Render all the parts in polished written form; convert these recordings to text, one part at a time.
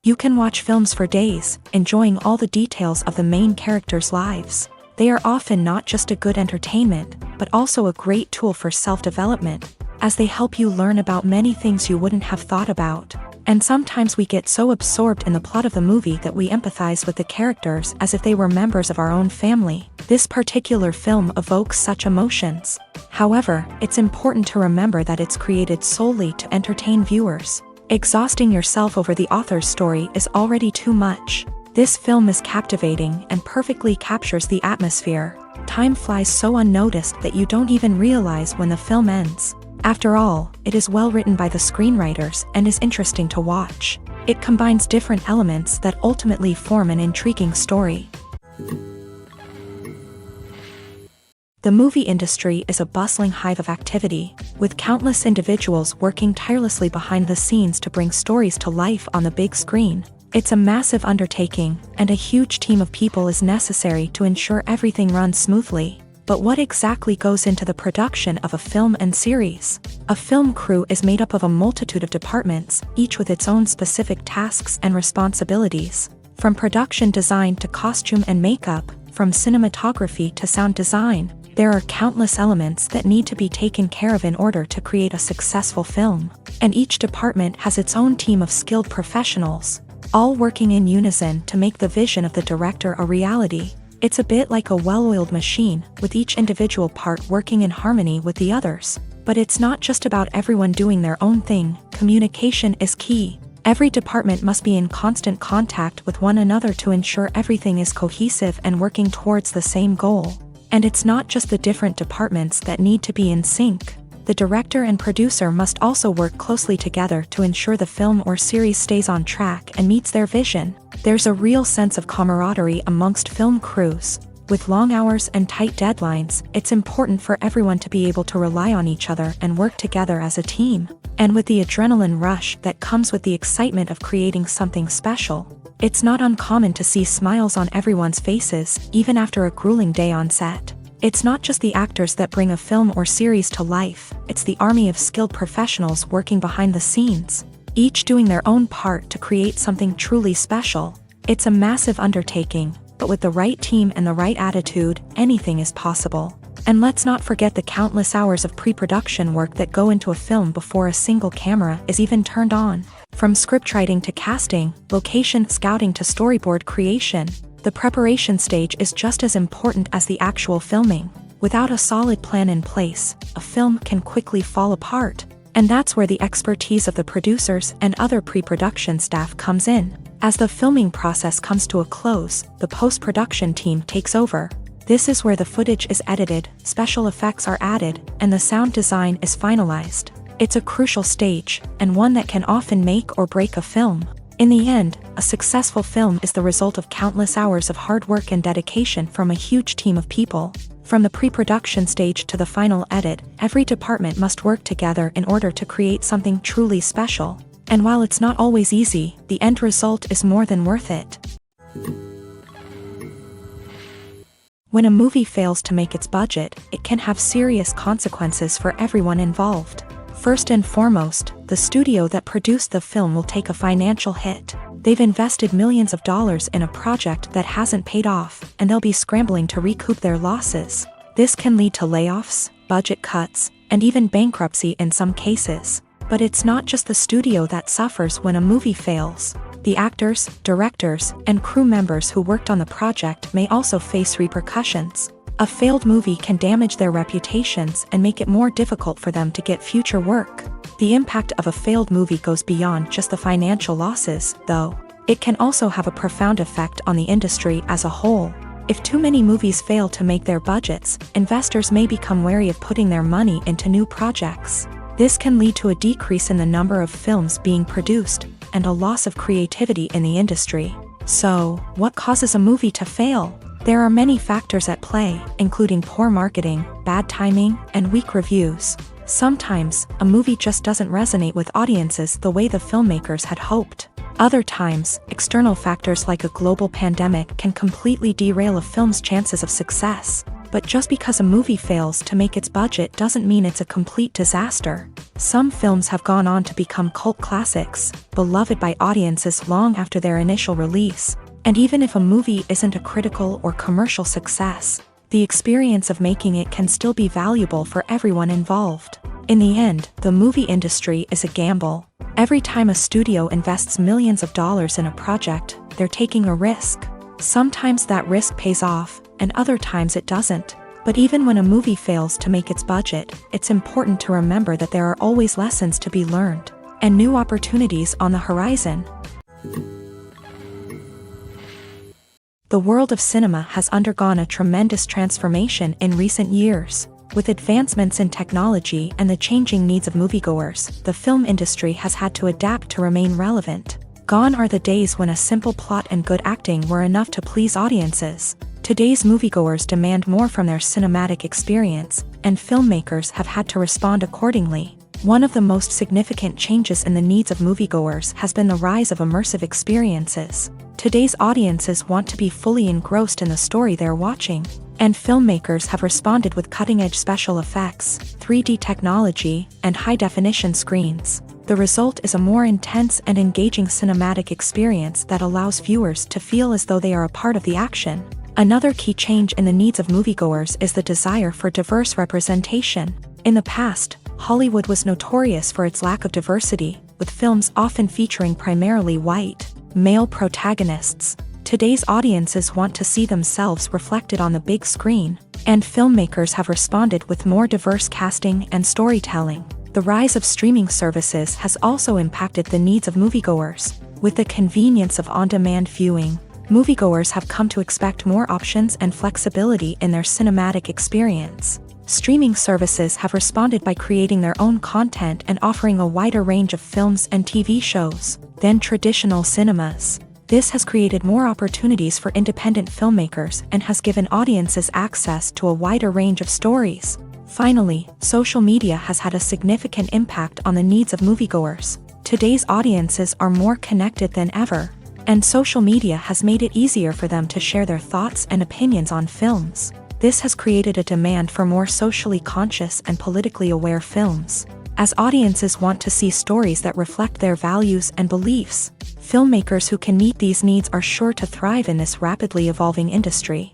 You can watch films for days, enjoying all the details of the main characters' lives. They are often not just a good entertainment, but also a great tool for self-development, as they help you learn about many things you wouldn't have thought about. And sometimes we get so absorbed in the plot of the movie that we empathize with the characters as if they were members of our own family. This particular film evokes such emotions. However, it's important to remember that it's created solely to entertain viewers. Exhausting yourself over the author's story is already too much. This film is captivating and perfectly captures the atmosphere. Time flies so unnoticed that you don't even realize when the film ends. After all, it is well written by the screenwriters and is interesting to watch. It combines different elements that ultimately form an intriguing story. The movie industry is a bustling hive of activity, with countless individuals working tirelessly behind the scenes to bring stories to life on the big screen. It's a massive undertaking, and a huge team of people is necessary to ensure everything runs smoothly. But what exactly goes into the production of a film and series? A film crew is made up of a multitude of departments, each with its own specific tasks and responsibilities. From production design to costume and makeup, from cinematography to sound design, there are countless elements that need to be taken care of in order to create a successful film. And each department has its own team of skilled professionals, all working in unison to make the vision of the director a reality. It's a bit like a well-oiled machine, with each individual part working in harmony with the others. But it's not just about everyone doing their own thing. Communication is key. Every department must be in constant contact with one another to ensure everything is cohesive and working towards the same goal. And it's not just the different departments that need to be in sync. The director and producer must also work closely together to ensure the film or series stays on track and meets their vision. There's a real sense of camaraderie amongst film crews. With long hours and tight deadlines, it's important for everyone to be able to rely on each other and work together as a team. And with the adrenaline rush that comes with the excitement of creating something special, it's not uncommon to see smiles on everyone's faces, even after a grueling day on set. It's not just the actors that bring a film or series to life, it's the army of skilled professionals working behind the scenes, each doing their own part to create something truly special. It's a massive undertaking, but with the right team and the right attitude, anything is possible. And let's not forget the countless hours of pre-production work that go into a film before a single camera is even turned on. From scriptwriting to casting, location scouting to storyboard creation, the preparation stage is just as important as the actual filming. Without a solid plan in place, a film can quickly fall apart. And that's where the expertise of the producers and other pre-production staff comes in. As the filming process comes to a close, the post-production team takes over. This is where the footage is edited, special effects are added, and the sound design is finalized. It's a crucial stage, and one that can often make or break a film. In the end, a successful film is the result of countless hours of hard work and dedication from a huge team of people. From the pre-production stage to the final edit, every department must work together in order to create something truly special. And while it's not always easy, the end result is more than worth it. When a movie fails to make its budget, it can have serious consequences for everyone involved. First and foremost, the studio that produced the film will take a financial hit. They've invested millions of dollars in a project that hasn't paid off, and they'll be scrambling to recoup their losses. This can lead to layoffs, budget cuts, and even bankruptcy in some cases. But it's not just the studio that suffers when a movie fails. The actors, directors, and crew members who worked on the project may also face repercussions. A failed movie can damage their reputations and make it more difficult for them to get future work. The impact of a failed movie goes beyond just the financial losses, though. It can also have a profound effect on the industry as a whole. If too many movies fail to make their budgets, investors may become wary of putting their money into new projects. This can lead to a decrease in the number of films being produced, and a loss of creativity in the industry. So, what causes a movie to fail? There are many factors at play, including poor marketing, bad timing, and weak reviews. Sometimes, a movie just doesn't resonate with audiences the way the filmmakers had hoped. Other times, external factors like a global pandemic can completely derail a film's chances of success. But just because a movie fails to make its budget doesn't mean it's a complete disaster. Some films have gone on to become cult classics, beloved by audiences long after their initial release. And even if a movie isn't a critical or commercial success, the experience of making it can still be valuable for everyone involved. In the end, the movie industry is a gamble. Every time a studio invests millions of dollars in a project, they're taking a risk. Sometimes that risk pays off, and other times it doesn't. But even when a movie fails to make its budget, it's important to remember that there are always lessons to be learned, and new opportunities on the horizon. The world of cinema has undergone a tremendous transformation in recent years. With advancements in technology and the changing needs of moviegoers, the film industry has had to adapt to remain relevant. Gone are the days when a simple plot and good acting were enough to please audiences. Today's moviegoers demand more from their cinematic experience, and filmmakers have had to respond accordingly. One of the most significant changes in the needs of moviegoers has been the rise of immersive experiences. Today's audiences want to be fully engrossed in the story they're watching, and filmmakers have responded with cutting-edge special effects, 3D technology, and high-definition screens. The result is a more intense and engaging cinematic experience that allows viewers to feel as though they are a part of the action. Another key change in the needs of moviegoers is the desire for diverse representation. In the past, Hollywood was notorious for its lack of diversity, with films often featuring primarily white, male protagonists. Today's audiences want to see themselves reflected on the big screen, and filmmakers have responded with more diverse casting and storytelling. The rise of streaming services has also impacted the needs of moviegoers. With the convenience of on-demand viewing, moviegoers have come to expect more options and flexibility in their cinematic experience. Streaming services have responded by creating their own content and offering a wider range of films and TV shows than traditional cinemas. This has created more opportunities for independent filmmakers and has given audiences access to a wider range of stories. Finally, social media has had a significant impact on the needs of moviegoers. Today's audiences are more connected than ever, and social media has made it easier for them to share their thoughts and opinions on films. This has created a demand for more socially conscious and politically aware films. As audiences want to see stories that reflect their values and beliefs, filmmakers who can meet these needs are sure to thrive in this rapidly evolving industry.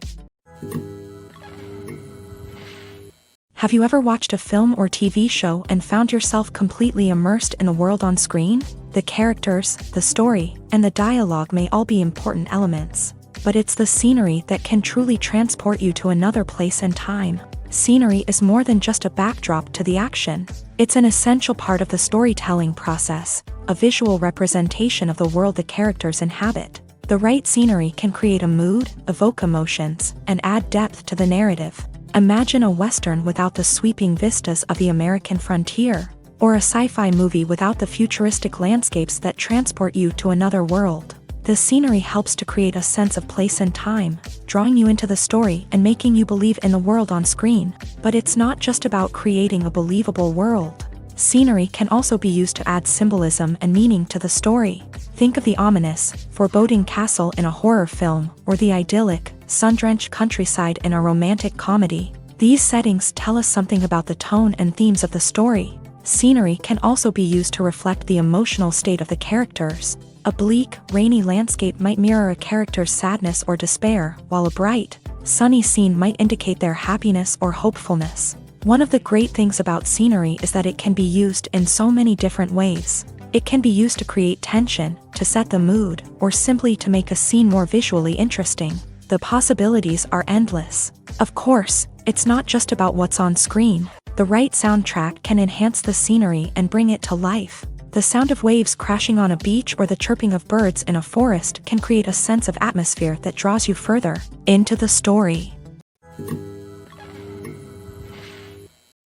Have you ever watched a film or TV show and found yourself completely immersed in the world on screen? The characters, the story, and the dialogue may all be important elements, but it's the scenery that can truly transport you to another place and time. Scenery is more than just a backdrop to the action. It's an essential part of the storytelling process, a visual representation of the world the characters inhabit. The right scenery can create a mood, evoke emotions, and add depth to the narrative. Imagine a Western without the sweeping vistas of the American frontier, or a sci-fi movie without the futuristic landscapes that transport you to another world. The scenery helps to create a sense of place and time, drawing you into the story and making you believe in the world on screen. But it's not just about creating a believable world. Scenery can also be used to add symbolism and meaning to the story. Think of the ominous, foreboding castle in a horror film, or the idyllic, sun-drenched countryside in a romantic comedy. These settings tell us something about the tone and themes of the story. Scenery can also be used to reflect the emotional state of the characters. A bleak, rainy landscape might mirror a character's sadness or despair, while a bright, sunny scene might indicate their happiness or hopefulness. One of the great things about scenery is that it can be used in so many different ways. It can be used to create tension, to set the mood, or simply to make a scene more visually interesting. The possibilities are endless. Of course, it's not just about what's on screen. The right soundtrack can enhance the scenery and bring it to life. The sound of waves crashing on a beach or the chirping of birds in a forest can create a sense of atmosphere that draws you further into the story.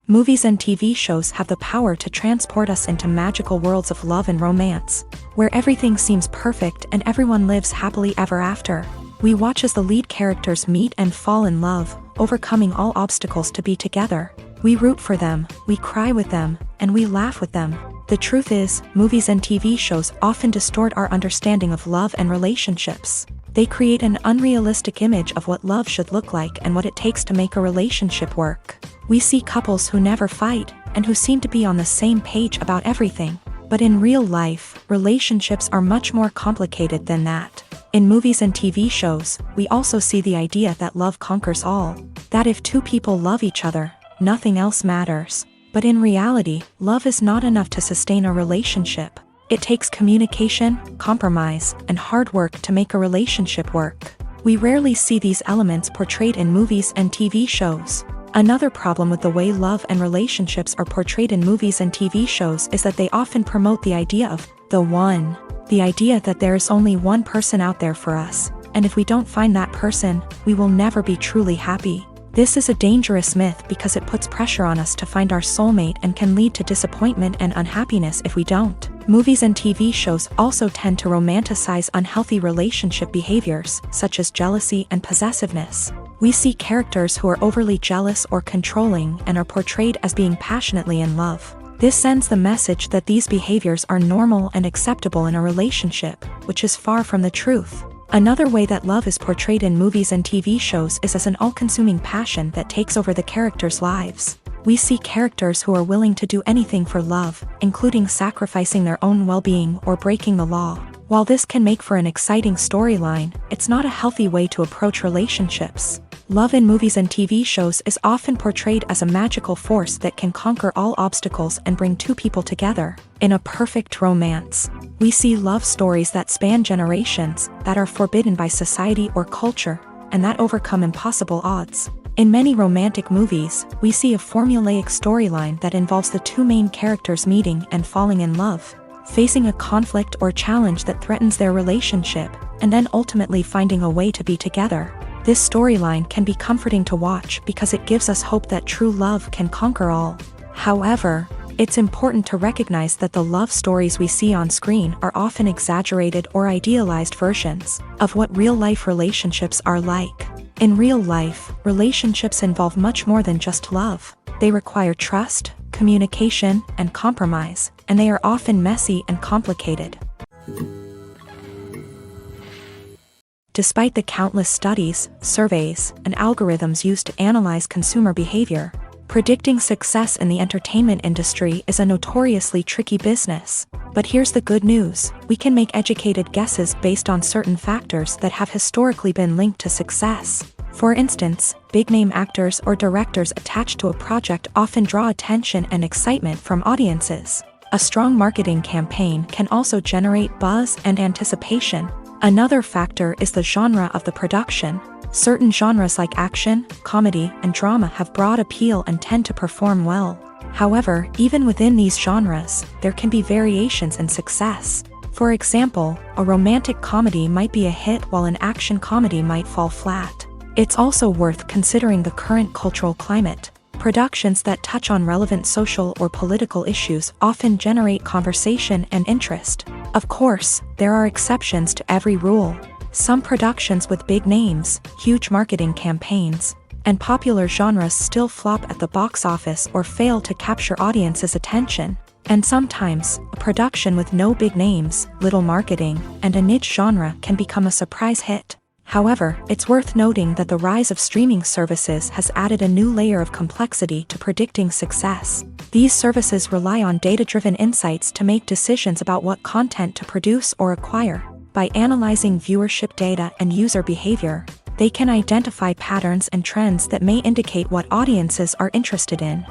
Movies and TV shows have the power to transport us into magical worlds of love and romance, where everything seems perfect and everyone lives happily ever after. We watch as the lead characters meet and fall in love, overcoming all obstacles to be together. We root for them, we cry with them, and we laugh with them. The truth is, movies and TV shows often distort our understanding of love and relationships. They create an unrealistic image of what love should look like and what it takes to make a relationship work. We see couples who never fight, and who seem to be on the same page about everything. But in real life, relationships are much more complicated than that. In movies and TV shows, we also see the idea that love conquers all. That if two people love each other, nothing else matters. But in reality, love is not enough to sustain a relationship. It takes communication, compromise, and hard work to make a relationship work. We rarely see these elements portrayed in movies and TV shows. Another problem with the way love and relationships are portrayed in movies and TV shows is that they often promote the idea of the one. The idea that there is only one person out there for us, and if we don't find that person, we will never be truly happy. This is a dangerous myth because it puts pressure on us to find our soulmate and can lead to disappointment and unhappiness if we don't. Movies and TV shows also tend to romanticize unhealthy relationship behaviors, such as jealousy and possessiveness. We see characters who are overly jealous or controlling and are portrayed as being passionately in love. This sends the message that these behaviors are normal and acceptable in a relationship, which is far from the truth. Another way that love is portrayed in movies and TV shows is as an all-consuming passion that takes over the characters' lives. We see characters who are willing to do anything for love, including sacrificing their own well-being or breaking the law. While this can make for an exciting storyline, it's not a healthy way to approach relationships. Love in movies and TV shows is often portrayed as a magical force that can conquer all obstacles and bring two people together in a perfect romance. We see love stories that span generations, that are forbidden by society or culture, and that overcome impossible odds. In many romantic movies, we see a formulaic storyline that involves the two main characters meeting and falling in love, facing a conflict or challenge that threatens their relationship, and then ultimately finding a way to be together. This storyline can be comforting to watch because it gives us hope that true love can conquer all. However, it's important to recognize that the love stories we see on screen are often exaggerated or idealized versions of what real-life relationships are like. In real life, relationships involve much more than just love. They require trust, communication, and compromise, and they are often messy and complicated. Despite the countless studies, surveys, and algorithms used to analyze consumer behavior, predicting success in the entertainment industry is a notoriously tricky business. But here's the good news: we can make educated guesses based on certain factors that have historically been linked to success. For instance, big-name actors or directors attached to a project often draw attention and excitement from audiences. A strong marketing campaign can also generate buzz and anticipation. Another factor is the genre of the production. Certain genres like action, comedy, and drama have broad appeal and tend to perform well. However, even within these genres, there can be variations in success. For example, a romantic comedy might be a hit while an action comedy might fall flat. It's also worth considering the current cultural climate. Productions that touch on relevant social or political issues often generate conversation and interest. Of course, there are exceptions to every rule. Some productions with big names, huge marketing campaigns, and popular genres still flop at the box office or fail to capture audiences' attention. And sometimes, a production with no big names, little marketing, and a niche genre can become a surprise hit. However, it's worth noting that the rise of streaming services has added a new layer of complexity to predicting success. These services rely on data-driven insights to make decisions about what content to produce or acquire. By analyzing viewership data and user behavior, they can identify patterns and trends that may indicate what audiences are interested in.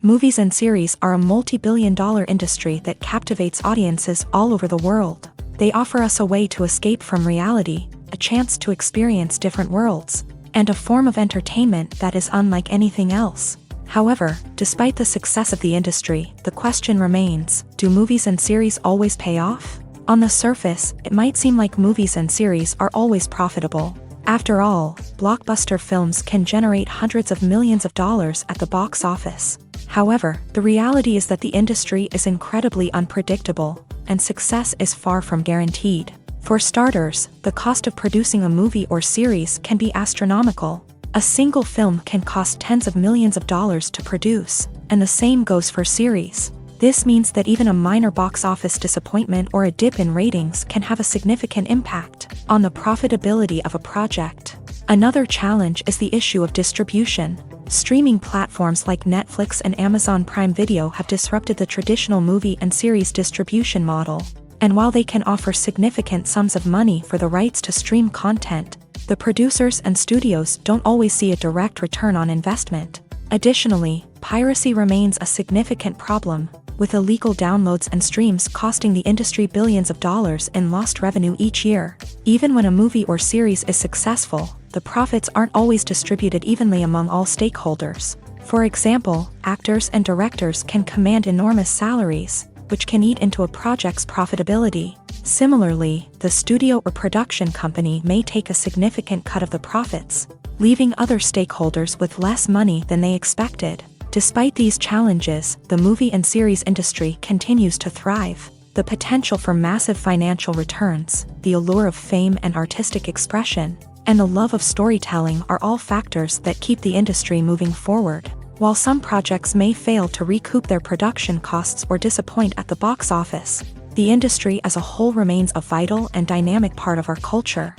Movies and series are a multi-billion-dollar industry that captivates audiences all over the world. They offer us a way to escape from reality, a chance to experience different worlds, and a form of entertainment that is unlike anything else. However, despite the success of the industry, the question remains, do movies and series always pay off? On the surface, it might seem like movies and series are always profitable. After all, blockbuster films can generate hundreds of millions of dollars at the box office. However, the reality is that the industry is incredibly unpredictable, and success is far from guaranteed. For starters, the cost of producing a movie or series can be astronomical. A single film can cost tens of millions of dollars to produce, and the same goes for series. This means that even a minor box office disappointment or a dip in ratings can have a significant impact on the profitability of a project. Another challenge is the issue of distribution. Streaming platforms like Netflix and Amazon Prime Video have disrupted the traditional movie and series distribution model. And while they can offer significant sums of money for the rights to stream content, the producers and studios don't always see a direct return on investment. Additionally, piracy remains a significant problem, with illegal downloads and streams costing the industry billions of dollars in lost revenue each year. Even when a movie or series is successful, the profits aren't always distributed evenly among all stakeholders. For example, actors and directors can command enormous salaries, which can eat into a project's profitability. Similarly, the studio or production company may take a significant cut of the profits, leaving other stakeholders with less money than they expected. Despite these challenges, the movie and series industry continues to thrive. The potential for massive financial returns, the allure of fame and artistic expression, and the love of storytelling are all factors that keep the industry moving forward. While some projects may fail to recoup their production costs or disappoint at the box office, the industry as a whole remains a vital and dynamic part of our culture.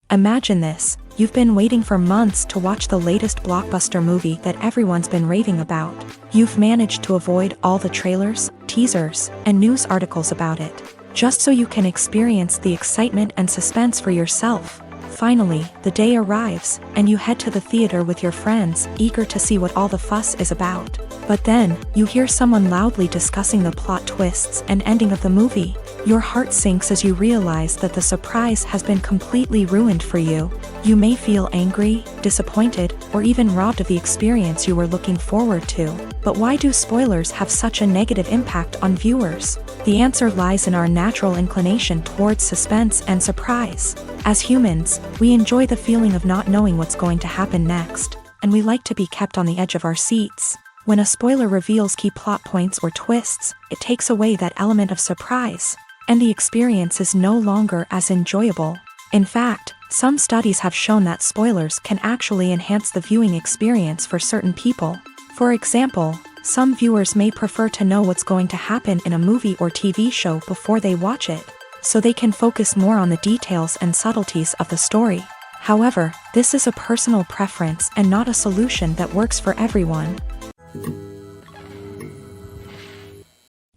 Imagine this. You've been waiting for months to watch the latest blockbuster movie that everyone's been raving about. You've managed to avoid all the trailers, teasers, and news articles about it, just so you can experience the excitement and suspense for yourself. Finally, the day arrives, and you head to the theater with your friends, eager to see what all the fuss is about. But then, you hear someone loudly discussing the plot twists and ending of the movie. Your heart sinks as you realize that the surprise has been completely ruined for you. You may feel angry, disappointed, or even robbed of the experience you were looking forward to. But why do spoilers have such a negative impact on viewers? The answer lies in our natural inclination towards suspense and surprise. As humans, we enjoy the feeling of not knowing what's going to happen next, and we like to be kept on the edge of our seats. When a spoiler reveals key plot points or twists, it takes away that element of surprise, and the experience is no longer as enjoyable. In fact, some studies have shown that spoilers can actually enhance the viewing experience for certain people. For example, some viewers may prefer to know what's going to happen in a movie or TV show before they watch it, so they can focus more on the details and subtleties of the story. However, this is a personal preference and not a solution that works for everyone.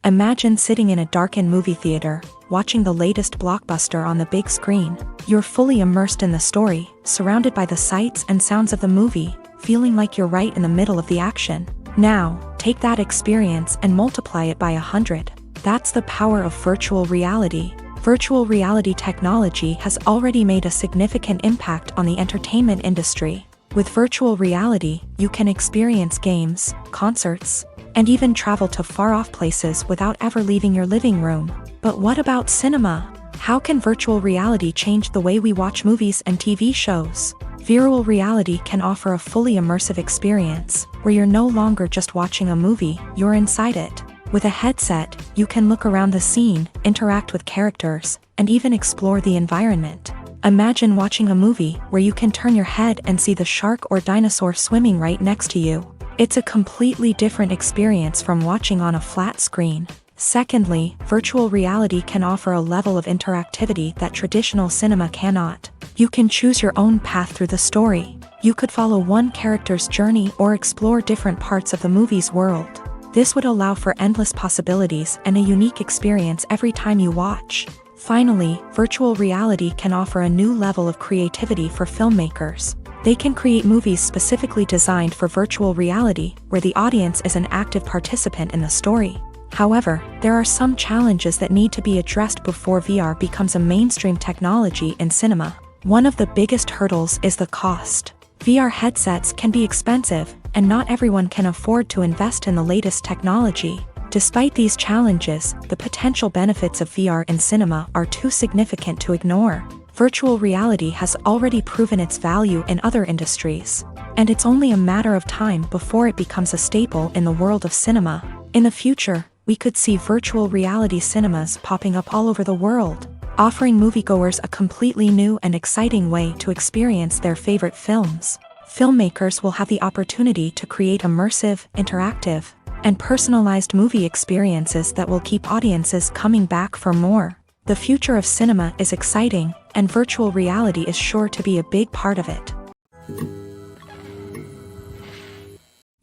Imagine sitting in a darkened movie theater, watching the latest blockbuster on the big screen. You're fully immersed in the story, surrounded by the sights and sounds of the movie, feeling like you're right in the middle of the action. Now, take that experience and multiply it by 100. That's the power of virtual reality. Virtual reality technology has already made a significant impact on the entertainment industry. With virtual reality, you can experience games, concerts, and even travel to far-off places without ever leaving your living room. But what about cinema? How can virtual reality change the way we watch movies and TV shows? Virtual reality can offer a fully immersive experience, where you're no longer just watching a movie, you're inside it. With a headset, you can look around the scene, interact with characters, and even explore the environment. Imagine watching a movie where you can turn your head and see the shark or dinosaur swimming right next to you. It's a completely different experience from watching on a flat screen. Secondly, virtual reality can offer a level of interactivity that traditional cinema cannot. You can choose your own path through the story. You could follow one character's journey or explore different parts of the movie's world. This would allow for endless possibilities and a unique experience every time you watch. Finally, virtual reality can offer a new level of creativity for filmmakers. They can create movies specifically designed for virtual reality, where the audience is an active participant in the story. However, there are some challenges that need to be addressed before VR becomes a mainstream technology in cinema. One of the biggest hurdles is the cost. VR headsets can be expensive, and not everyone can afford to invest in the latest technology. Despite these challenges, the potential benefits of VR in cinema are too significant to ignore. Virtual reality has already proven its value in other industries, and it's only a matter of time before it becomes a staple in the world of cinema. In the future, we could see virtual reality cinemas popping up all over the world, offering moviegoers a completely new and exciting way to experience their favorite films. Filmmakers will have the opportunity to create immersive, interactive, and personalized movie experiences that will keep audiences coming back for more. The future of cinema is exciting, and virtual reality is sure to be a big part of it.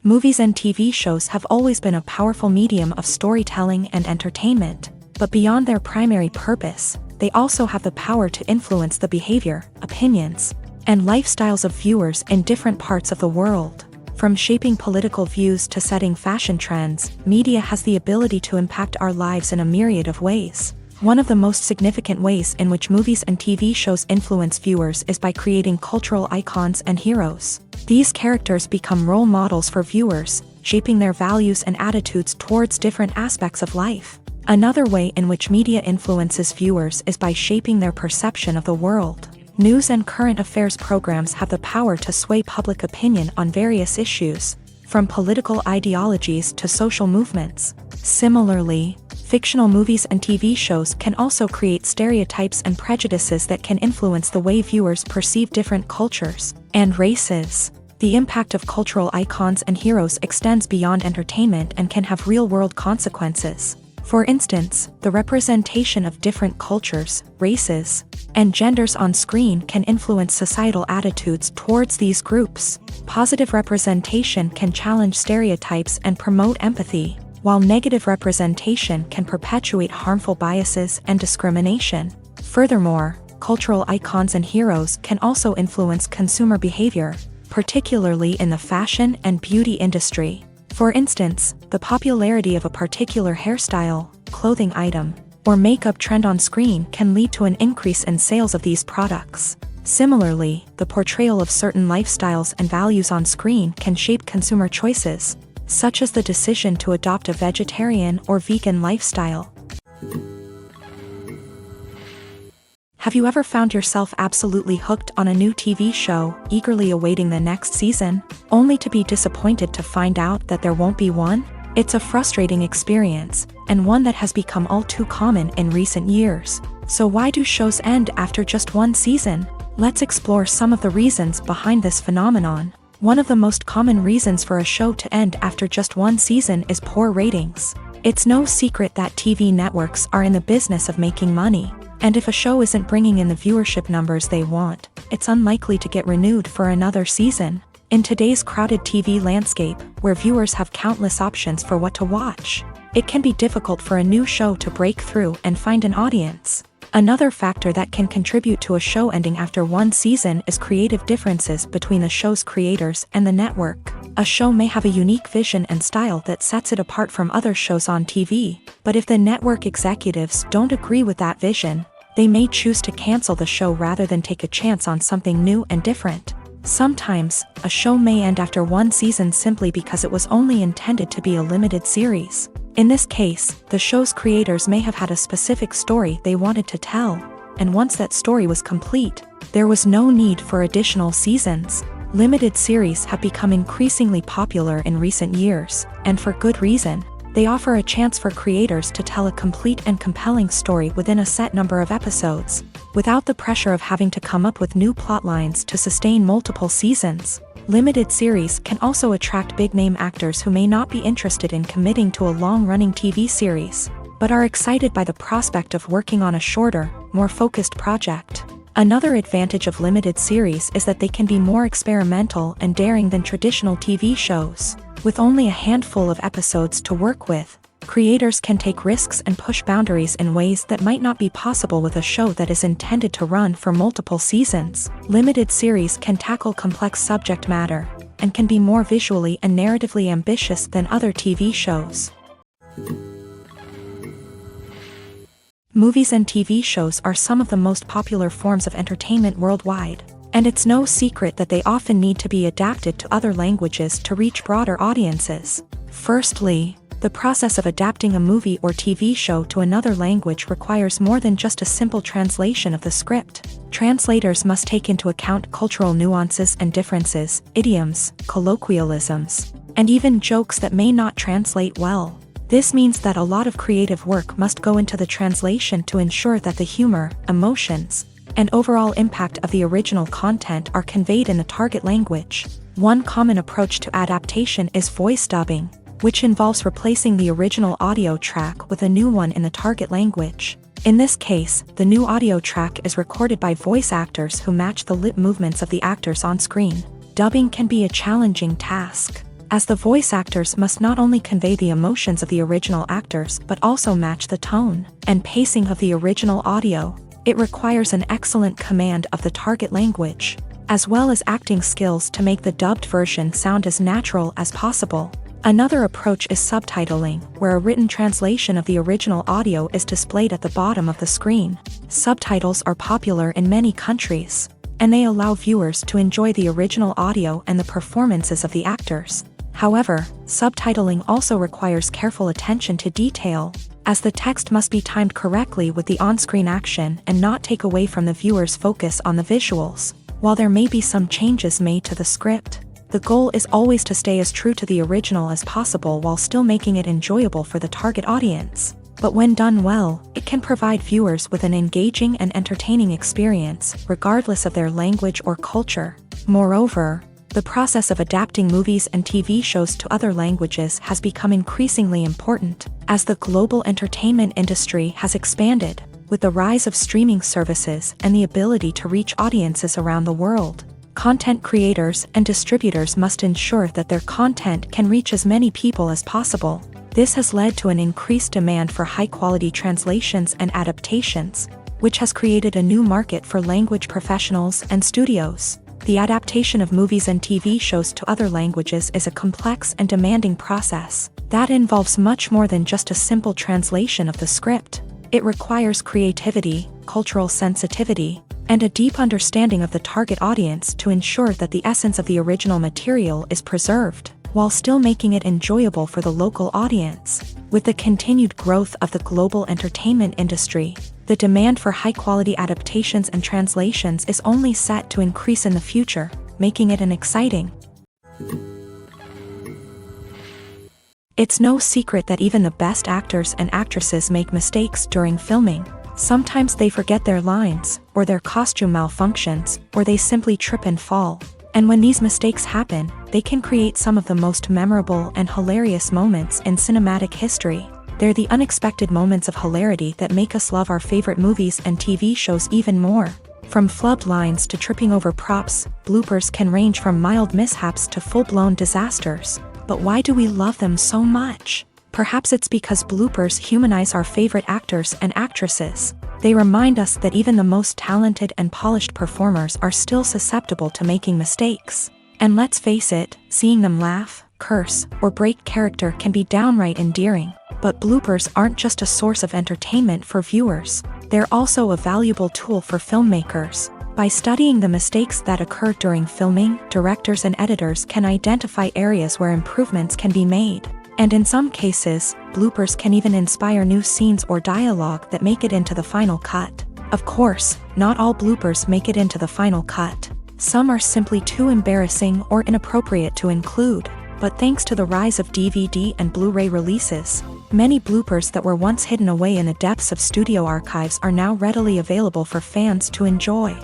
Movies and TV shows have always been a powerful medium of storytelling and entertainment, but beyond their primary purpose, they also have the power to influence the behavior, opinions, and lifestyles of viewers in different parts of the world. From shaping political views to setting fashion trends, media has the ability to impact our lives in a myriad of ways. One of the most significant ways in which movies and TV shows influence viewers is by creating cultural icons and heroes. These characters become role models for viewers, shaping their values and attitudes towards different aspects of life. Another way in which media influences viewers is by shaping their perception of the world. News and current affairs programs have the power to sway public opinion on various issues, from political ideologies to social movements. Similarly, fictional movies and TV shows can also create stereotypes and prejudices that can influence the way viewers perceive different cultures and races. The impact of cultural icons and heroes extends beyond entertainment and can have real-world consequences. For instance, the representation of different cultures, races, and genders on screen can influence societal attitudes towards these groups. Positive representation can challenge stereotypes and promote empathy, while negative representation can perpetuate harmful biases and discrimination. Furthermore, cultural icons and heroes can also influence consumer behavior, particularly in the fashion and beauty industry. For instance, the popularity of a particular hairstyle, clothing item, or makeup trend on screen can lead to an increase in sales of these products. Similarly, the portrayal of certain lifestyles and values on screen can shape consumer choices, such as the decision to adopt a vegetarian or vegan lifestyle. Have you ever found yourself absolutely hooked on a new TV show, eagerly awaiting the next season, only to be disappointed to find out that there won't be one? It's a frustrating experience, and one that has become all too common in recent years. So why do shows end after just one season? Let's explore some of the reasons behind this phenomenon. One of the most common reasons for a show to end after just one season is poor ratings. It's no secret that TV networks are in the business of making money, and if a show isn't bringing in the viewership numbers they want, it's unlikely to get renewed for another season. In today's crowded TV landscape, where viewers have countless options for what to watch, it can be difficult for a new show to break through and find an audience. Another factor that can contribute to a show ending after one season is creative differences between the show's creators and the network. A show may have a unique vision and style that sets it apart from other shows on TV, but if the network executives don't agree with that vision, they may choose to cancel the show rather than take a chance on something new and different. Sometimes, a show may end after one season simply because it was only intended to be a limited series. In this case, the show's creators may have had a specific story they wanted to tell, and once that story was complete, there was no need for additional seasons. Limited series have become increasingly popular in recent years, and for good reason. They offer a chance for creators to tell a complete and compelling story within a set number of episodes, without the pressure of having to come up with new plotlines to sustain multiple seasons. Limited series can also attract big-name actors who may not be interested in committing to a long-running TV series, but are excited by the prospect of working on a shorter, more focused project. Another advantage of limited series is that they can be more experimental and daring than traditional TV shows. With only a handful of episodes to work with, Creators can take risks and push boundaries in ways that might not be possible with a show that is intended to run for multiple seasons. Limited series can tackle complex subject matter and can be more visually and narratively ambitious than other TV shows. Movies and TV shows are some of the most popular forms of entertainment worldwide, and it's no secret that they often need to be adapted to other languages to reach broader audiences. Firstly, the process of adapting a movie or TV show to another language requires more than just a simple translation of the script. Translators must take into account cultural nuances and differences, idioms, colloquialisms, and even jokes that may not translate well. This means that a lot of creative work must go into the translation to ensure that the humor, emotions, and overall impact of the original content are conveyed in the target language. One common approach to adaptation is voice dubbing, which involves replacing the original audio track with a new one in the target language. In this case, the new audio track is recorded by voice actors who match the lip movements of the actors on screen. Dubbing can be a challenging task, as the voice actors must not only convey the emotions of the original actors but also match the tone and pacing of the original audio. It requires an excellent command of the target language, as well as acting skills to make the dubbed version sound as natural as possible. Another approach is subtitling, where a written translation of the original audio is displayed at the bottom of the screen. Subtitles are popular in many countries, and they allow viewers to enjoy the original audio and the performances of the actors. However, subtitling also requires careful attention to detail, as the text must be timed correctly with the on-screen action and not take away from the viewer's focus on the visuals. While there may be some changes made to the script, the goal is always to stay as true to the original as possible while still making it enjoyable for the target audience. But when done well, it can provide viewers with an engaging and entertaining experience, regardless of their language or culture. Moreover, the process of adapting movies and TV shows to other languages has become increasingly important, as the global entertainment industry has expanded, with the rise of streaming services and the ability to reach audiences around the world. Content creators and distributors must ensure that their content can reach as many people as possible. This has led to an increased demand for high-quality translations and adaptations, which has created a new market for language professionals and studios. The adaptation of movies and TV shows to other languages is a complex and demanding process that involves much more than just a simple translation of the script. It requires creativity, cultural sensitivity, and a deep understanding of the target audience to ensure that the essence of the original material is preserved, while still making it enjoyable for the local audience. With the continued growth of the global entertainment industry, the demand for high-quality adaptations and translations is only set to increase in the future, making it an exciting. It's no secret that even the best actors and actresses make mistakes during filming. Sometimes they forget their lines, or their costume malfunctions, or they simply trip and fall. And when these mistakes happen, they can create some of the most memorable and hilarious moments in cinematic history. They're the unexpected moments of hilarity that make us love our favorite movies and TV shows even more. From flubbed lines to tripping over props, bloopers can range from mild mishaps to full-blown disasters. But why do we love them so much? Perhaps it's because bloopers humanize our favorite actors and actresses. They remind us that even the most talented and polished performers are still susceptible to making mistakes. And let's face it, seeing them laugh, curse, or break character can be downright endearing. But bloopers aren't just a source of entertainment for viewers. They're also a valuable tool for filmmakers. By studying the mistakes that occur during filming, directors and editors can identify areas where improvements can be made. And in some cases, bloopers can even inspire new scenes or dialogue that make it into the final cut. Of course, not all bloopers make it into the final cut. Some are simply too embarrassing or inappropriate to include. But thanks to the rise of DVD and Blu-ray releases, many bloopers that were once hidden away in the depths of studio archives are now readily available for fans to enjoy.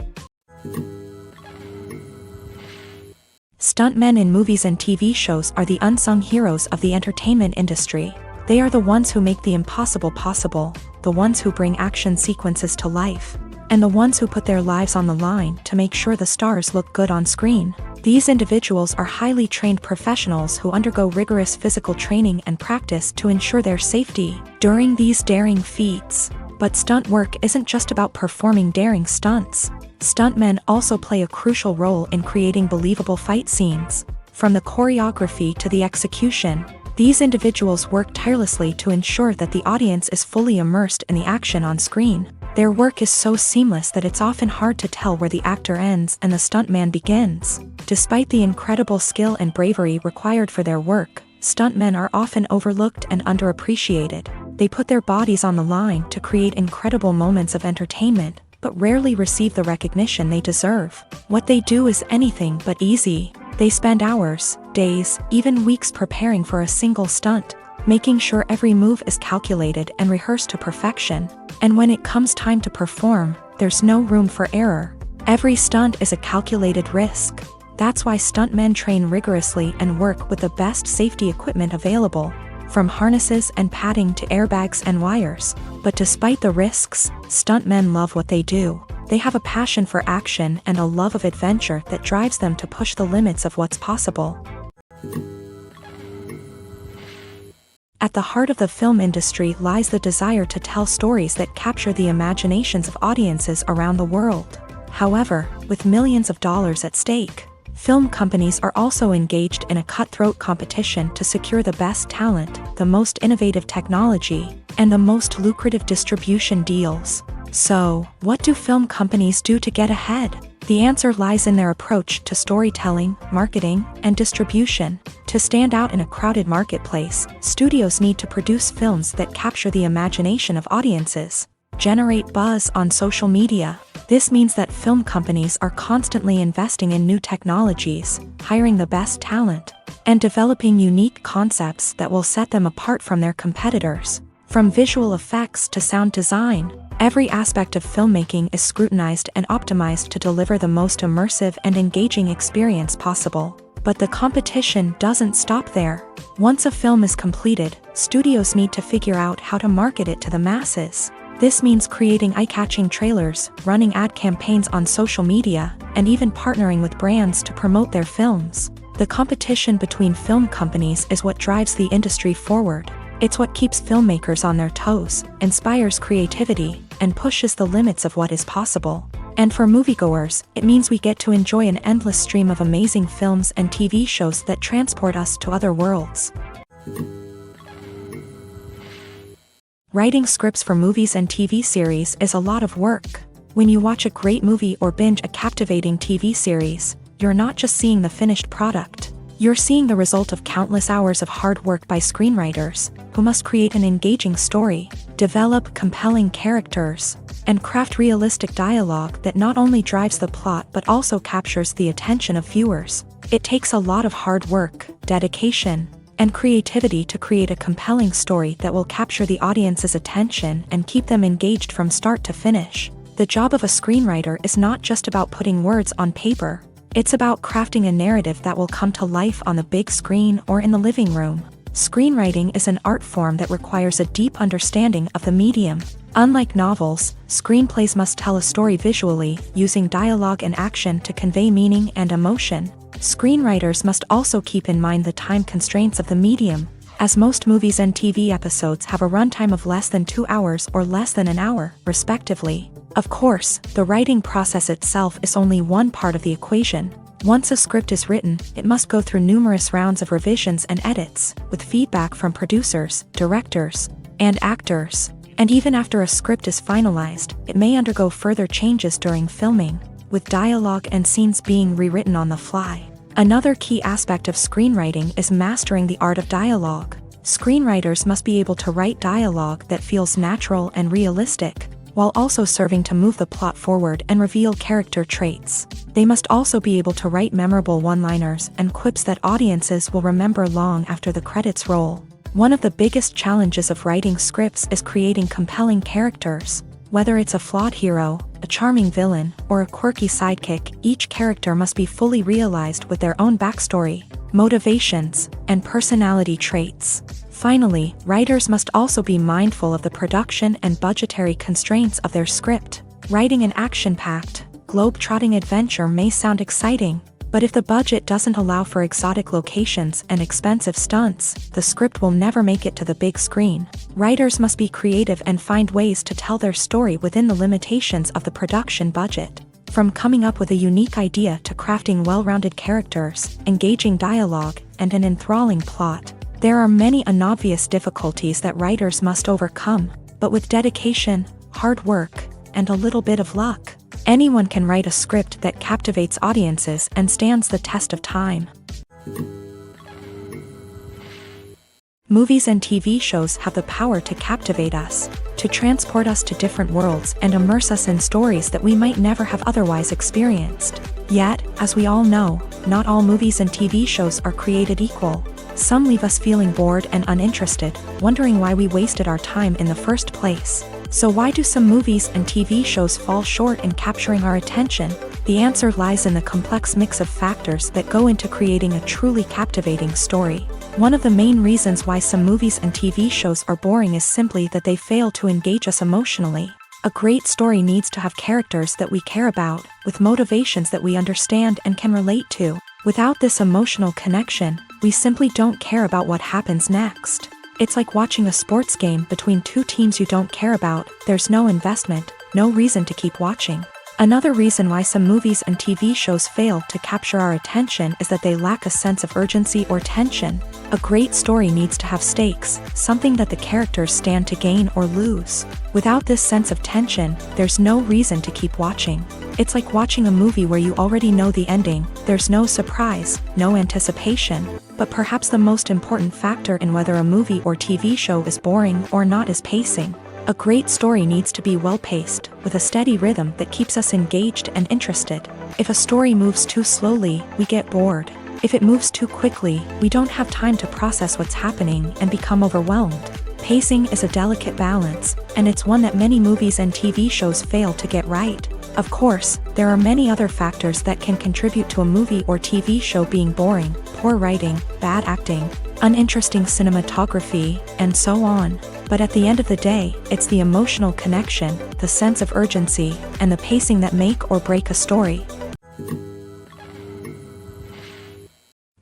Stuntmen in movies and TV shows are the unsung heroes of the entertainment industry. They are the ones who make the impossible possible, the ones who bring action sequences to life, and the ones who put their lives on the line to make sure the stars look good on screen. These individuals are highly trained professionals who undergo rigorous physical training and practice to ensure their safety during these daring feats. But stunt work isn't just about performing daring stunts. Stuntmen also play a crucial role in creating believable fight scenes. From the choreography to the execution, these individuals work tirelessly to ensure that the audience is fully immersed in the action on screen. Their work is so seamless that it's often hard to tell where the actor ends and the stuntman begins. Despite the incredible skill and bravery required for their work, stuntmen are often overlooked and underappreciated. They put their bodies on the line to create incredible moments of entertainment, but rarely receive the recognition they deserve. What they do is anything but easy. They spend hours, days, even weeks preparing for a single stunt, making sure every move is calculated and rehearsed to perfection. And when it comes time to perform, there's no room for error. Every stunt is a calculated risk. That's why stuntmen train rigorously and work with the best safety equipment available, from harnesses and padding to airbags and wires. But despite the risks, stuntmen love what they do. They have a passion for action and a love of adventure that drives them to push the limits of what's possible. At the heart of the film industry lies the desire to tell stories that capture the imaginations of audiences around the world. However, with millions of dollars at stake, film companies are also engaged in a cutthroat competition to secure the best talent, the most innovative technology, and the most lucrative distribution deals. So, what do film companies do to get ahead? The answer lies in their approach to storytelling, marketing, and distribution. To stand out in a crowded marketplace, studios need to produce films that capture the imagination of audiences, generate buzz on social media. This means that film companies are constantly investing in new technologies, hiring the best talent, and developing unique concepts that will set them apart from their competitors. From visual effects to sound design, every aspect of filmmaking is scrutinized and optimized to deliver the most immersive and engaging experience possible. But the competition doesn't stop there. Once a film is completed, studios need to figure out how to market it to the masses. This means creating eye-catching trailers, running ad campaigns on social media, and even partnering with brands to promote their films. The competition between film companies is what drives the industry forward. It's what keeps filmmakers on their toes, inspires creativity, and pushes the limits of what is possible. And for moviegoers, it means we get to enjoy an endless stream of amazing films and TV shows that transport us to other worlds. Writing scripts for movies and TV series is a lot of work. When you watch a great movie or binge a captivating TV series, you're not just seeing the finished product. You're seeing the result of countless hours of hard work by screenwriters, who must create an engaging story, develop compelling characters, and craft realistic dialogue that not only drives the plot but also captures the attention of viewers. It takes a lot of hard work, dedication, and creativity to create a compelling story that will capture the audience's attention and keep them engaged from start to finish. The job of a screenwriter is not just about putting words on paper. It's about crafting a narrative that will come to life on the big screen or in the living room. Screenwriting is an art form that requires a deep understanding of the medium. Unlike novels, screenplays must tell a story visually, using dialogue and action to convey meaning and emotion. Screenwriters must also keep in mind the time constraints of the medium, as most movies and TV episodes have a runtime of less than 2 hours or less than an hour, respectively. Of course, the writing process itself is only one part of the equation. Once a script is written, it must go through numerous rounds of revisions and edits, with feedback from producers, directors, and actors. And even after a script is finalized, it may undergo further changes during filming, with dialogue and scenes being rewritten on the fly. Another key aspect of screenwriting is mastering the art of dialogue. Screenwriters must be able to write dialogue that feels natural and realistic, while also serving to move the plot forward and reveal character traits. They must also be able to write memorable one-liners and quips that audiences will remember long after the credits roll. One of the biggest challenges of writing scripts is creating compelling characters. Whether it's a flawed hero, a charming villain, or a quirky sidekick, each character must be fully realized with their own backstory, motivations, and personality traits. Finally, writers must also be mindful of the production and budgetary constraints of their script. Writing an action-packed, globe-trotting adventure may sound exciting, but if the budget doesn't allow for exotic locations and expensive stunts, the script will never make it to the big screen. Writers must be creative and find ways to tell their story within the limitations of the production budget. From coming up with a unique idea to crafting well-rounded characters, engaging dialogue, and an enthralling plot, there are many unobvious difficulties that writers must overcome, but with dedication, hard work, and a little bit of luck, anyone can write a script that captivates audiences and stands the test of time. Movies and TV shows have the power to captivate us, to transport us to different worlds and immerse us in stories that we might never have otherwise experienced. Yet, as we all know, not all movies and TV shows are created equal. Some leave us feeling bored and uninterested, wondering why we wasted our time in the first place. So why do some movies and TV shows fall short in capturing our attention? The answer lies in the complex mix of factors that go into creating a truly captivating story. One of the main reasons why some movies and TV shows are boring is simply that they fail to engage us emotionally. A great story needs to have characters that we care about, with motivations that we understand and can relate to. Without this emotional connection, we simply don't care about what happens next. It's like watching a sports game between two teams you don't care about. There's no investment, no reason to keep watching. Another reason why some movies and TV shows fail to capture our attention is that they lack a sense of urgency or tension. A great story needs to have stakes, something that the characters stand to gain or lose. Without this sense of tension, there's no reason to keep watching. It's like watching a movie where you already know the ending. There's no surprise, no anticipation. But perhaps the most important factor in whether a movie or TV show is boring or not is pacing. A great story needs to be well-paced, with a steady rhythm that keeps us engaged and interested. If a story moves too slowly, we get bored. If it moves too quickly, we don't have time to process what's happening and become overwhelmed. Pacing is a delicate balance, and it's one that many movies and TV shows fail to get right. Of course, there are many other factors that can contribute to a movie or TV show being boring: poor writing, bad acting, uninteresting cinematography, and so on. But at the end of the day, it's the emotional connection, the sense of urgency, and the pacing that make or break a story.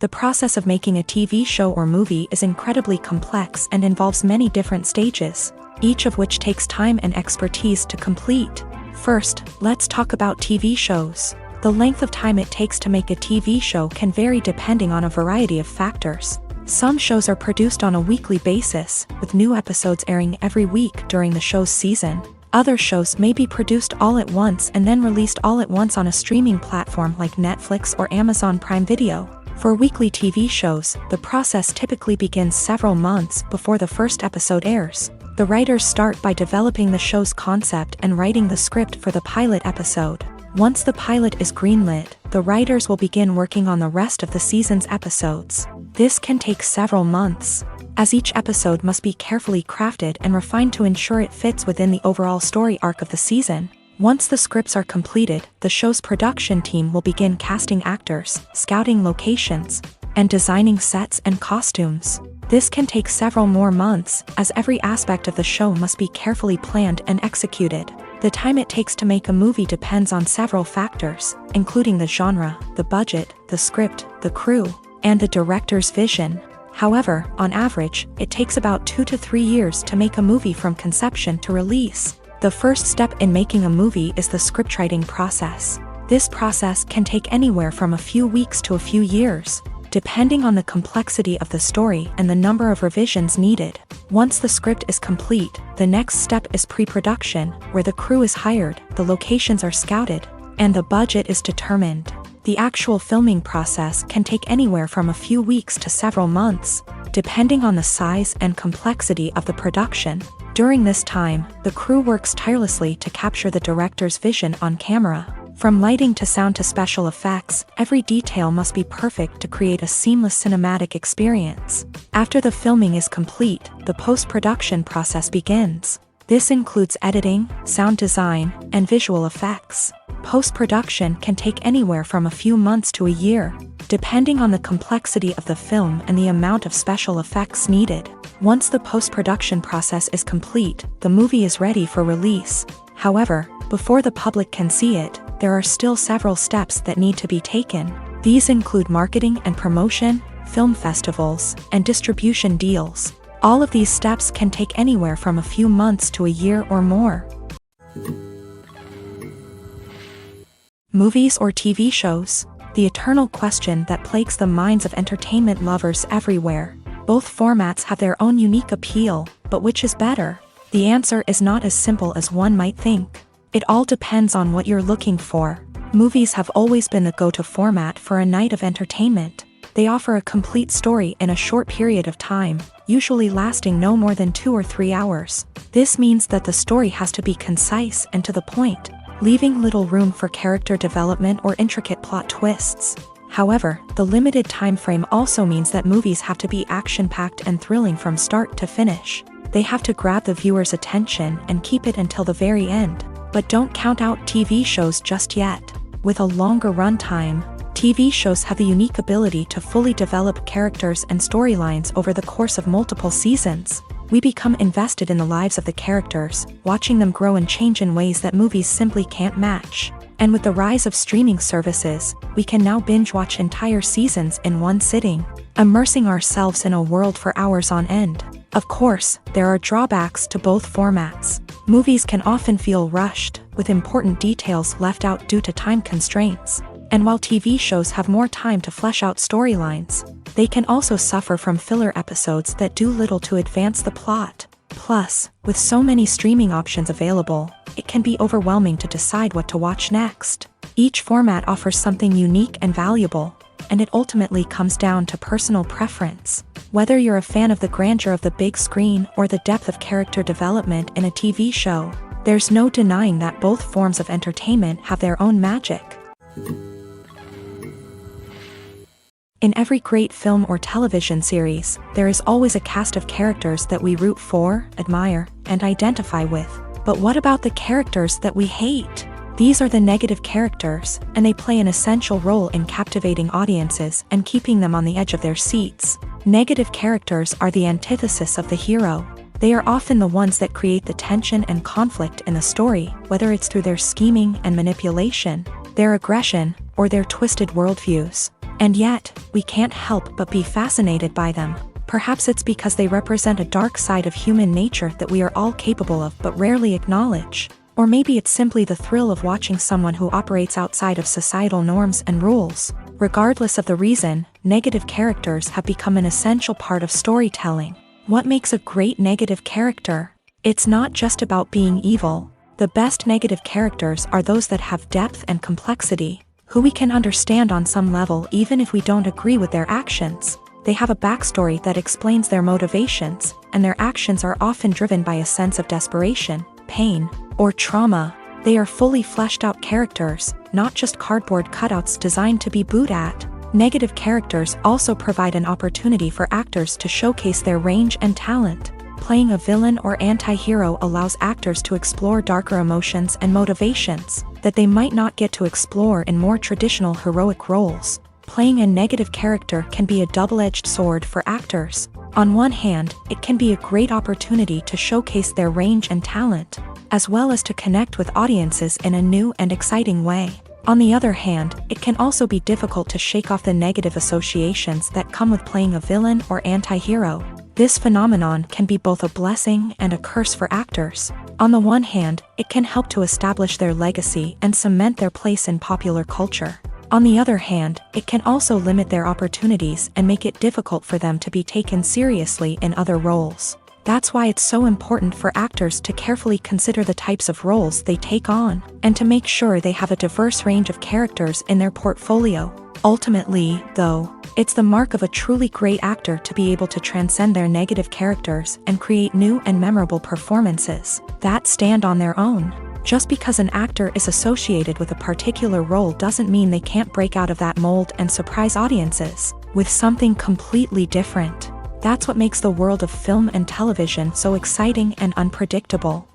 The process of making a TV show or movie is incredibly complex and involves many different stages, each of which takes time and expertise to complete. First, let's talk about TV shows. The length of time it takes to make a TV show can vary depending on a variety of factors. Some shows are produced on a weekly basis, with new episodes airing every week during the show's season. Other shows may be produced all at once and then released all at once on a streaming platform like Netflix or Amazon Prime Video. For weekly TV shows, the process typically begins several months before the first episode airs. The writers start by developing the show's concept and writing the script for the pilot episode. Once the pilot is greenlit, the writers will begin working on the rest of the season's episodes. This can take several months, as each episode must be carefully crafted and refined to ensure it fits within the overall story arc of the season. Once the scripts are completed, the show's production team will begin casting actors, scouting locations, and designing sets and costumes. This can take several more months, as every aspect of the show must be carefully planned and executed. The time it takes to make a movie depends on several factors, including the genre, the budget, the script, the crew, and the director's vision. However, on average, it takes about 2 to 3 years to make a movie from conception to release. The first step in making a movie is the scriptwriting process. This process can take anywhere from a few weeks to a few years, depending on the complexity of the story and the number of revisions needed. Once the script is complete, the next step is pre-production, where the crew is hired, the locations are scouted, and the budget is determined. The actual filming process can take anywhere from a few weeks to several months, depending on the size and complexity of the production. During this time, the crew works tirelessly to capture the director's vision on camera. From lighting to sound to special effects, every detail must be perfect to create a seamless cinematic experience. After the filming is complete, the post-production process begins. This includes editing, sound design, and visual effects. Post-production can take anywhere from a few months to a year, depending on the complexity of the film and the amount of special effects needed. Once the post-production process is complete, the movie is ready for release. However, before the public can see it, there are still several steps that need to be taken. These include marketing and promotion, film festivals, and distribution deals. All of these steps can take anywhere from a few months to a year or more. Movies or TV shows? The eternal question that plagues the minds of entertainment lovers everywhere. Both formats have their own unique appeal, but which is better? The answer is not as simple as one might think. It all depends on what you're looking for. Movies have always been the go-to format for a night of entertainment. They offer a complete story in a short period of time, usually lasting no more than 2 or 3 hours. This means that the story has to be concise and to the point, leaving little room for character development or intricate plot twists. However, the limited time frame also means that movies have to be action-packed and thrilling from start to finish. They have to grab the viewer's attention and keep it until the very end. But don't count out TV shows just yet. With a longer runtime, TV shows have the unique ability to fully develop characters and storylines over the course of multiple seasons. We become invested in the lives of the characters, watching them grow and change in ways that movies simply can't match. And with the rise of streaming services, we can now binge-watch entire seasons in one sitting, immersing ourselves in a world for hours on end. Of course, there are drawbacks to both formats. Movies can often feel rushed, with important details left out due to time constraints. And while TV shows have more time to flesh out storylines, they can also suffer from filler episodes that do little to advance the plot. Plus, with so many streaming options available, it can be overwhelming to decide what to watch next. Each format offers something unique and valuable, and it ultimately comes down to personal preference. Whether you're a fan of the grandeur of the big screen or the depth of character development in a TV show, there's no denying that both forms of entertainment have their own magic. In every great film or television series, there is always a cast of characters that we root for, admire, and identify with. But what about the characters that we hate? These are the negative characters, and they play an essential role in captivating audiences and keeping them on the edge of their seats. Negative characters are the antithesis of the hero. They are often the ones that create the tension and conflict in the story, whether it's through their scheming and manipulation, their aggression, or their twisted worldviews. And yet, we can't help but be fascinated by them. Perhaps it's because they represent a dark side of human nature that we are all capable of but rarely acknowledge. Or maybe it's simply the thrill of watching someone who operates outside of societal norms and rules. Regardless of the reason, negative characters have become an essential part of storytelling. What makes a great negative character? It's not just about being evil. The best negative characters are those that have depth and complexity, who we can understand on some level even if we don't agree with their actions. They have a backstory that explains their motivations, and their actions are often driven by a sense of desperation, pain, or trauma. They are fully fleshed out characters, not just cardboard cutouts designed to be booed at. Negative characters also provide an opportunity for actors to showcase their range and talent. Playing a villain or anti-hero allows actors to explore darker emotions and motivations that they might not get to explore in more traditional heroic roles. Playing a negative character can be a double-edged sword for actors. On one hand, it can be a great opportunity to showcase their range and talent, as well as to connect with audiences in a new and exciting way. On the other hand, it can also be difficult to shake off the negative associations that come with playing a villain or anti-hero. This phenomenon can be both a blessing and a curse for actors. On the one hand, it can help to establish their legacy and cement their place in popular culture. On the other hand, it can also limit their opportunities and make it difficult for them to be taken seriously in other roles. That's why it's so important for actors to carefully consider the types of roles they take on, and to make sure they have a diverse range of characters in their portfolio. Ultimately, though, it's the mark of a truly great actor to be able to transcend their negative characters and create new and memorable performances that stand on their own. Just because an actor is associated with a particular role doesn't mean they can't break out of that mold and surprise audiences with something completely different. That's what makes the world of film and television so exciting and unpredictable.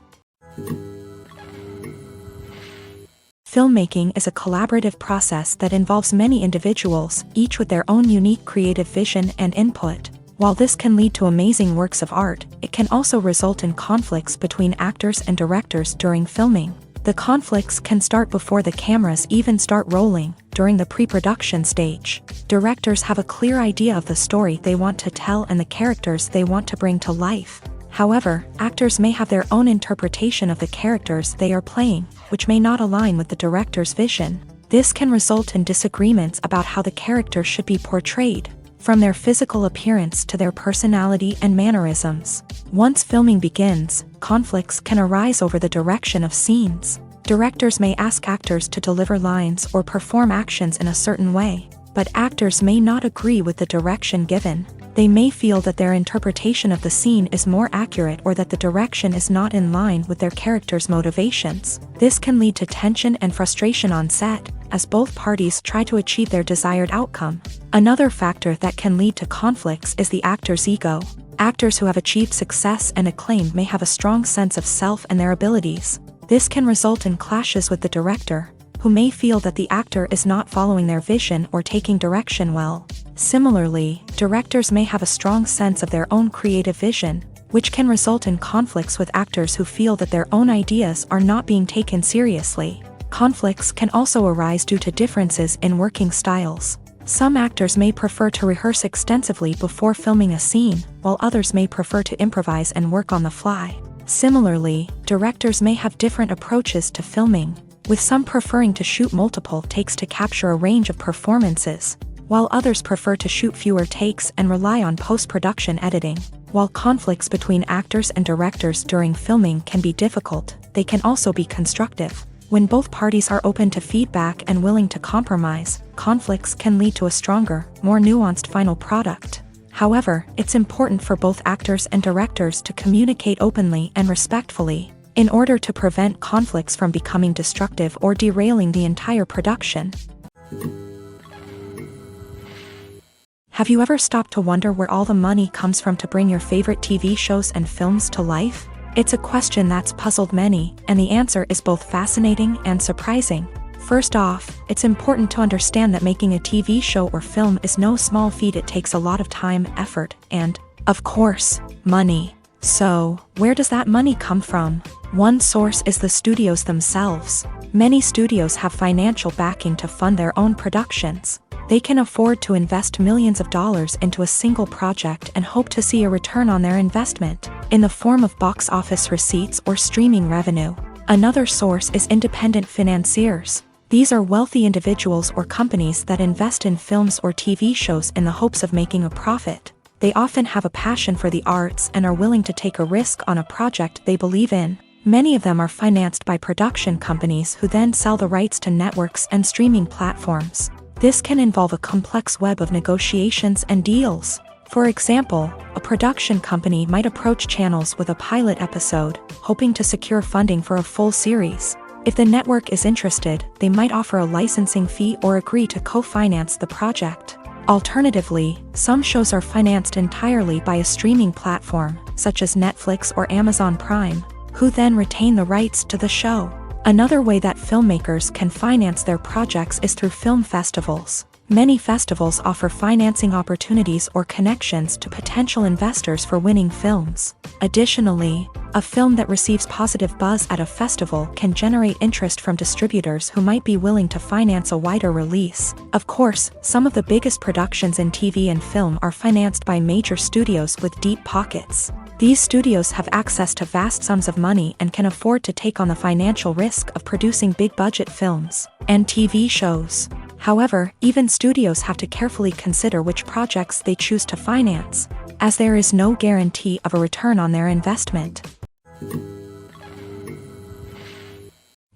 Filmmaking is a collaborative process that involves many individuals, each with their own unique creative vision and input. While this can lead to amazing works of art, it can also result in conflicts between actors and directors during filming. The conflicts can start before the cameras even start rolling, during the pre-production stage. Directors have a clear idea of the story they want to tell and the characters they want to bring to life. However, actors may have their own interpretation of the characters they are playing, which may not align with the director's vision. This can result in disagreements about how the character should be portrayed, from their physical appearance to their personality and mannerisms. Once filming begins, conflicts can arise over the direction of scenes. Directors may ask actors to deliver lines or perform actions in a certain way, but actors may not agree with the direction given. They may feel that their interpretation of the scene is more accurate or that the direction is not in line with their character's motivations. This can lead to tension and frustration on set, as both parties try to achieve their desired outcome. Another factor that can lead to conflicts is the actor's ego. Actors who have achieved success and acclaim may have a strong sense of self and their abilities. This can result in clashes with the director, who may feel that the actor is not following their vision or taking direction well. Similarly, directors may have a strong sense of their own creative vision, which can result in conflicts with actors who feel that their own ideas are not being taken seriously. Conflicts can also arise due to differences in working styles. Some actors may prefer to rehearse extensively before filming a scene, while others may prefer to improvise and work on the fly. Similarly, directors may have different approaches to filming, with some preferring to shoot multiple takes to capture a range of performances, while others prefer to shoot fewer takes and rely on post-production editing. While conflicts between actors and directors during filming can be difficult, they can also be constructive. When both parties are open to feedback and willing to compromise, conflicts can lead to a stronger, more nuanced final product. However, it's important for both actors and directors to communicate openly and respectfully, in order to prevent conflicts from becoming destructive or derailing the entire production. Have you ever stopped to wonder where all the money comes from to bring your favorite TV shows and films to life? It's a question that's puzzled many, and the answer is both fascinating and surprising. First off, it's important to understand that making a TV show or film is no small feat. It takes a lot of time, effort, and, of course, money. So, where does that money come from? One source is the studios themselves. Many studios have financial backing to fund their own productions. They can afford to invest millions of dollars into a single project and hope to see a return on their investment, in the form of box office receipts or streaming revenue. Another source is independent financiers. These are wealthy individuals or companies that invest in films or TV shows in the hopes of making a profit. They often have a passion for the arts and are willing to take a risk on a project they believe in. Many of them are financed by production companies who then sell the rights to networks and streaming platforms. This can involve a complex web of negotiations and deals. For example, a production company might approach channels with a pilot episode, hoping to secure funding for a full series. If the network is interested, they might offer a licensing fee or agree to co-finance the project. Alternatively, some shows are financed entirely by a streaming platform, such as Netflix or Amazon Prime, who then retain the rights to the show. Another way that filmmakers can finance their projects is through film festivals. Many festivals offer financing opportunities or connections to potential investors for winning films. Additionally, a film that receives positive buzz at a festival can generate interest from distributors who might be willing to finance a wider release. Of course, some of the biggest productions in TV and film are financed by major studios with deep pockets. These studios have access to vast sums of money and can afford to take on the financial risk of producing big-budget films and TV shows. However, even studios have to carefully consider which projects they choose to finance, as there is no guarantee of a return on their investment.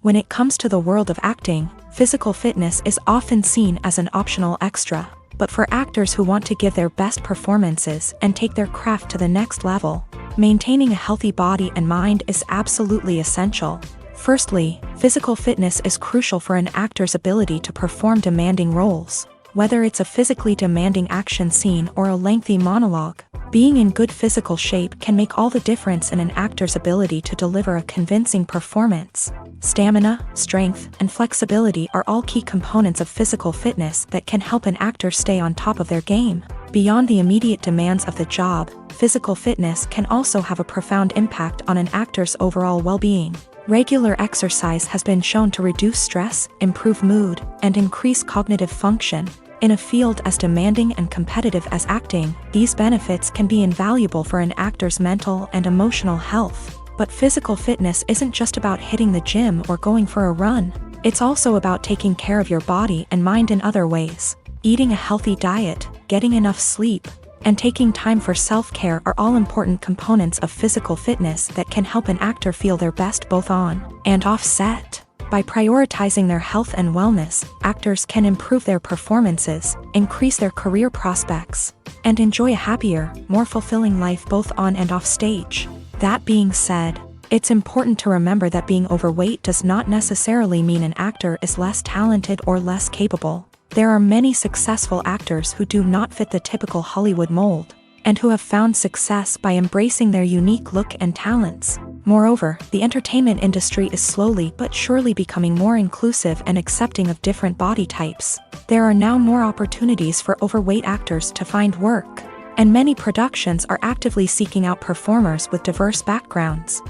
When it comes to the world of acting, physical fitness is often seen as an optional extra. But for actors who want to give their best performances and take their craft to the next level, maintaining a healthy body and mind is absolutely essential. Firstly, physical fitness is crucial for an actor's ability to perform demanding roles. Whether it's a physically demanding action scene or a lengthy monologue, being in good physical shape can make all the difference in an actor's ability to deliver a convincing performance. Stamina, strength, and flexibility are all key components of physical fitness that can help an actor stay on top of their game. Beyond the immediate demands of the job, physical fitness can also have a profound impact on an actor's overall well-being. Regular exercise has been shown to reduce stress, improve mood, and increase cognitive function. In a field as demanding and competitive as acting, these benefits can be invaluable for an actor's mental and emotional health. But physical fitness isn't just about hitting the gym or going for a run. It's also about taking care of your body and mind in other ways. Eating a healthy diet, getting enough sleep, and taking time for self-care are all important components of physical fitness that can help an actor feel their best both on and off set. By prioritizing their health and wellness, actors can improve their performances, increase their career prospects, and enjoy a happier, more fulfilling life both on and off stage. That being said, it's important to remember that being overweight does not necessarily mean an actor is less talented or less capable. There are many successful actors who do not fit the typical Hollywood mold, and who have found success by embracing their unique look and talents. Moreover, the entertainment industry is slowly but surely becoming more inclusive and accepting of different body types. There are now more opportunities for overweight actors to find work, and many productions are actively seeking out performers with diverse backgrounds.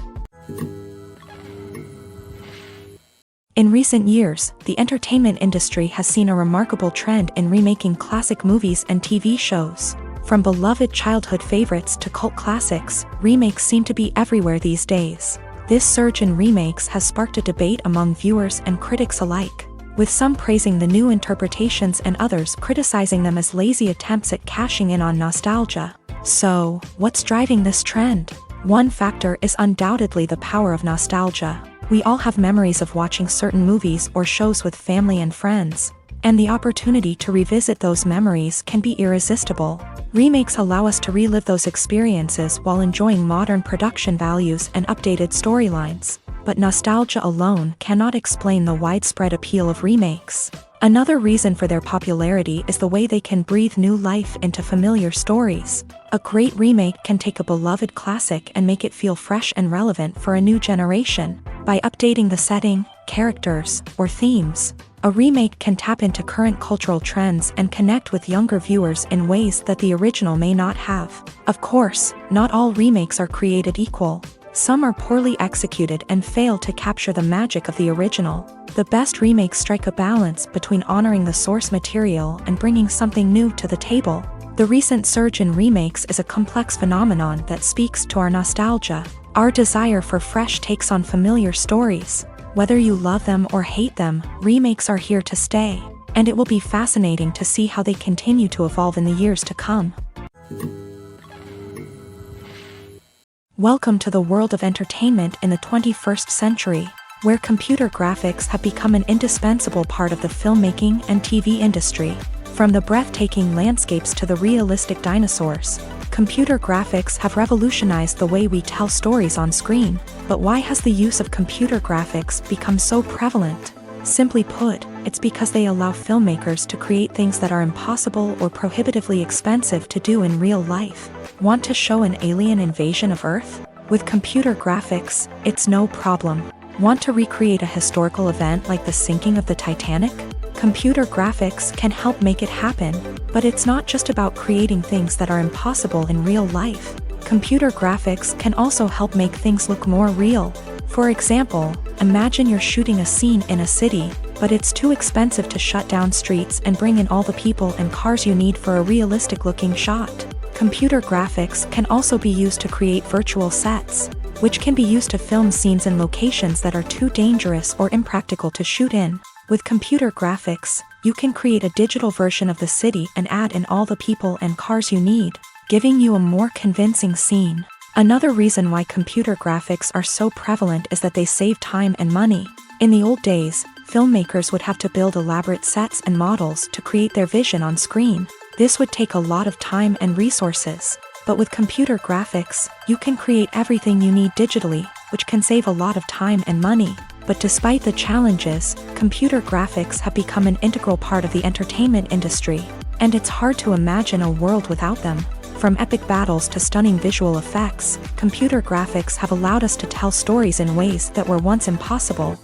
In recent years, the entertainment industry has seen a remarkable trend in remaking classic movies and TV shows. From beloved childhood favorites to cult classics, remakes seem to be everywhere these days. This surge in remakes has sparked a debate among viewers and critics alike, with some praising the new interpretations and others criticizing them as lazy attempts at cashing in on nostalgia. So, what's driving this trend? One factor is undoubtedly the power of nostalgia. We all have memories of watching certain movies or shows with family and friends, and the opportunity to revisit those memories can be irresistible. Remakes allow us to relive those experiences while enjoying modern production values and updated storylines. But nostalgia alone cannot explain the widespread appeal of remakes. Another reason for their popularity is the way they can breathe new life into familiar stories. A great remake can take a beloved classic and make it feel fresh and relevant for a new generation. By updating the setting, characters, or themes, a remake can tap into current cultural trends and connect with younger viewers in ways that the original may not have. Of course, not all remakes are created equal. Some are poorly executed and fail to capture the magic of the original. The best remakes strike a balance between honoring the source material and bringing something new to the table. The recent surge in remakes is a complex phenomenon that speaks to our nostalgia, our desire for fresh takes on familiar stories. Whether you love them or hate them, remakes are here to stay, and it will be fascinating to see how they continue to evolve in the years to come. Welcome to the world of entertainment in the 21st century, where computer graphics have become an indispensable part of the filmmaking and TV industry. From the breathtaking landscapes to the realistic dinosaurs, computer graphics have revolutionized the way we tell stories on screen. But why has the use of computer graphics become so prevalent? Simply put, it's because they allow filmmakers to create things that are impossible or prohibitively expensive to do in real life. Want to show an alien invasion of Earth? With computer graphics, it's no problem. Want to recreate a historical event like the sinking of the Titanic? Computer graphics can help make it happen, but it's not just about creating things that are impossible in real life. Computer graphics can also help make things look more real. For example, imagine you're shooting a scene in a city, but it's too expensive to shut down streets and bring in all the people and cars you need for a realistic-looking shot. Computer graphics can also be used to create virtual sets, which can be used to film scenes in locations that are too dangerous or impractical to shoot in. With computer graphics, you can create a digital version of the city and add in all the people and cars you need, giving you a more convincing scene. Another reason why computer graphics are so prevalent is that they save time and money. In the old days, filmmakers would have to build elaborate sets and models to create their vision on screen. This would take a lot of time and resources. But with computer graphics, you can create everything you need digitally, which can save a lot of time and money. But despite the challenges, computer graphics have become an integral part of the entertainment industry, and it's hard to imagine a world without them. From epic battles to stunning visual effects, computer graphics have allowed us to tell stories in ways that were once impossible.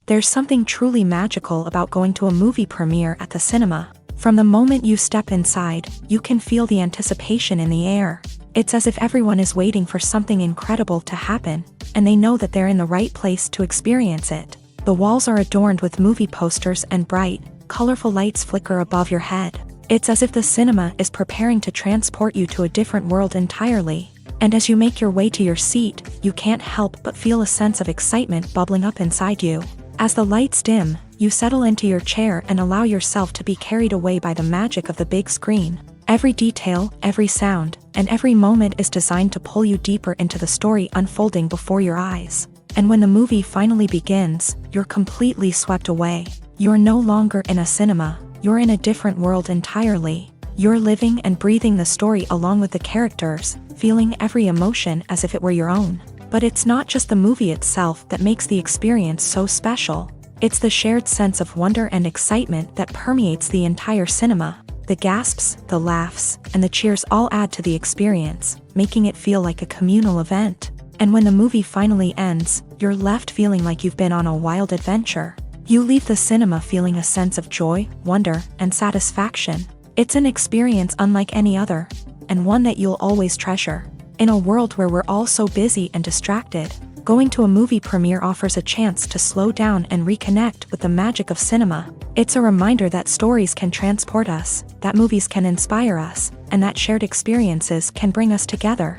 There's something truly magical about going to a movie premiere at the cinema. From the moment you step inside, you can feel the anticipation in the air. It's as if everyone is waiting for something incredible to happen, and they know that they're in the right place to experience it. The walls are adorned with movie posters and bright, colorful lights flicker above your head. It's as if the cinema is preparing to transport you to a different world entirely. And as you make your way to your seat, you can't help but feel a sense of excitement bubbling up inside you. As the lights dim, you settle into your chair and allow yourself to be carried away by the magic of the big screen. Every detail, every sound, and every moment is designed to pull you deeper into the story unfolding before your eyes. And when the movie finally begins, you're completely swept away. You're no longer in a cinema, you're in a different world entirely. You're living and breathing the story along with the characters, feeling every emotion as if it were your own. But it's not just the movie itself that makes the experience so special. It's the shared sense of wonder and excitement that permeates the entire cinema. The gasps, the laughs, and the cheers all add to the experience, making it feel like a communal event. And when the movie finally ends, you're left feeling like you've been on a wild adventure. You leave the cinema feeling a sense of joy, wonder, and satisfaction. It's an experience unlike any other, and one that you'll always treasure. In a world where we're all so busy and distracted, going to a movie premiere offers a chance to slow down and reconnect with the magic of cinema. It's a reminder that stories can transport us, that movies can inspire us, and that shared experiences can bring us together.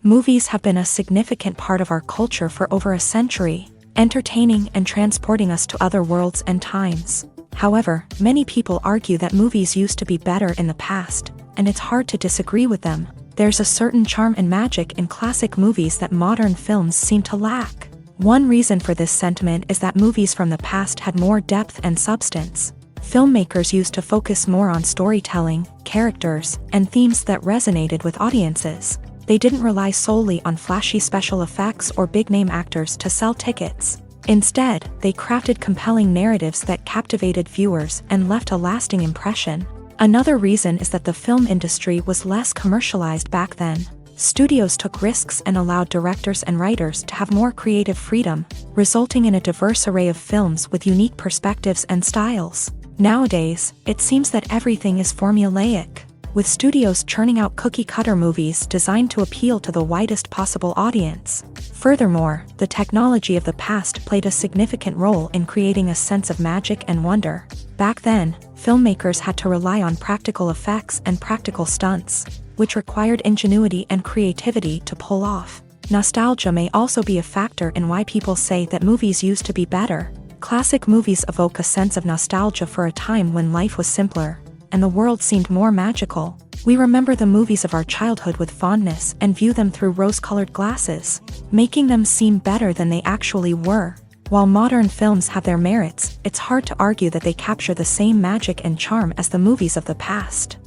Movies have been a significant part of our culture for over a century, entertaining and transporting us to other worlds and times. However, many people argue that movies used to be better in the past, and it's hard to disagree with them. There's a certain charm and magic in classic movies that modern films seem to lack. One reason for this sentiment is that movies from the past had more depth and substance. Filmmakers used to focus more on storytelling, characters, and themes that resonated with audiences. They didn't rely solely on flashy special effects or big-name actors to sell tickets. Instead, they crafted compelling narratives that captivated viewers and left a lasting impression. Another reason is that the film industry was less commercialized back then. Studios took risks and allowed directors and writers to have more creative freedom, resulting in a diverse array of films with unique perspectives and styles. Nowadays, it seems that everything is formulaic, with studios churning out cookie-cutter movies designed to appeal to the widest possible audience. Furthermore, the technology of the past played a significant role in creating a sense of magic and wonder. Back then, filmmakers had to rely on practical effects and practical stunts, which required ingenuity and creativity to pull off. Nostalgia may also be a factor in why people say that movies used to be better. Classic movies evoke a sense of nostalgia for a time when life was simpler, and the world seemed more magical. We remember the movies of our childhood with fondness and view them through rose-colored glasses, making them seem better than they actually were. While modern films have their merits, it's hard to argue that they capture the same magic and charm as the movies of the past.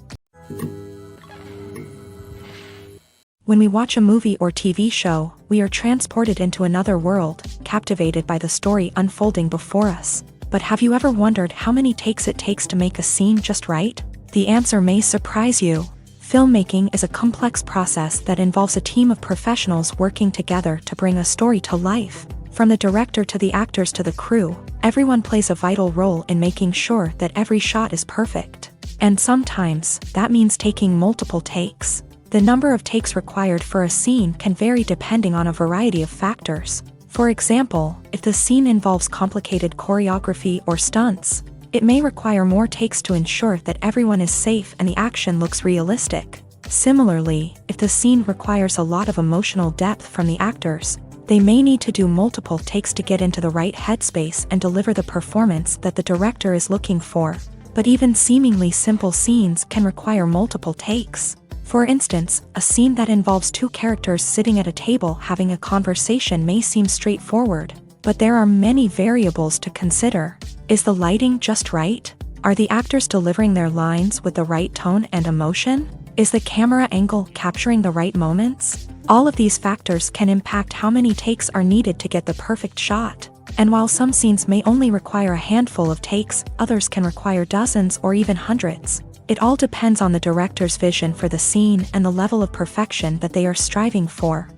When we watch a movie or TV show, we are transported into another world, captivated by the story unfolding before us. But have you ever wondered how many takes it takes to make a scene just right? The answer may surprise you. Filmmaking is a complex process that involves a team of professionals working together to bring a story to life. From the director to the actors to the crew, everyone plays a vital role in making sure that every shot is perfect. And sometimes, that means taking multiple takes. The number of takes required for a scene can vary depending on a variety of factors. For example, if the scene involves complicated choreography or stunts, it may require more takes to ensure that everyone is safe and the action looks realistic. Similarly, if the scene requires a lot of emotional depth from the actors, they may need to do multiple takes to get into the right headspace and deliver the performance that the director is looking for. But even seemingly simple scenes can require multiple takes. For instance, a scene that involves two characters sitting at a table having a conversation may seem straightforward, but there are many variables to consider. Is the lighting just right? Are the actors delivering their lines with the right tone and emotion? Is the camera angle capturing the right moments? All of these factors can impact how many takes are needed to get the perfect shot. And while some scenes may only require a handful of takes, others can require dozens or even hundreds. It all depends on the director's vision for the scene and the level of perfection that they are striving for.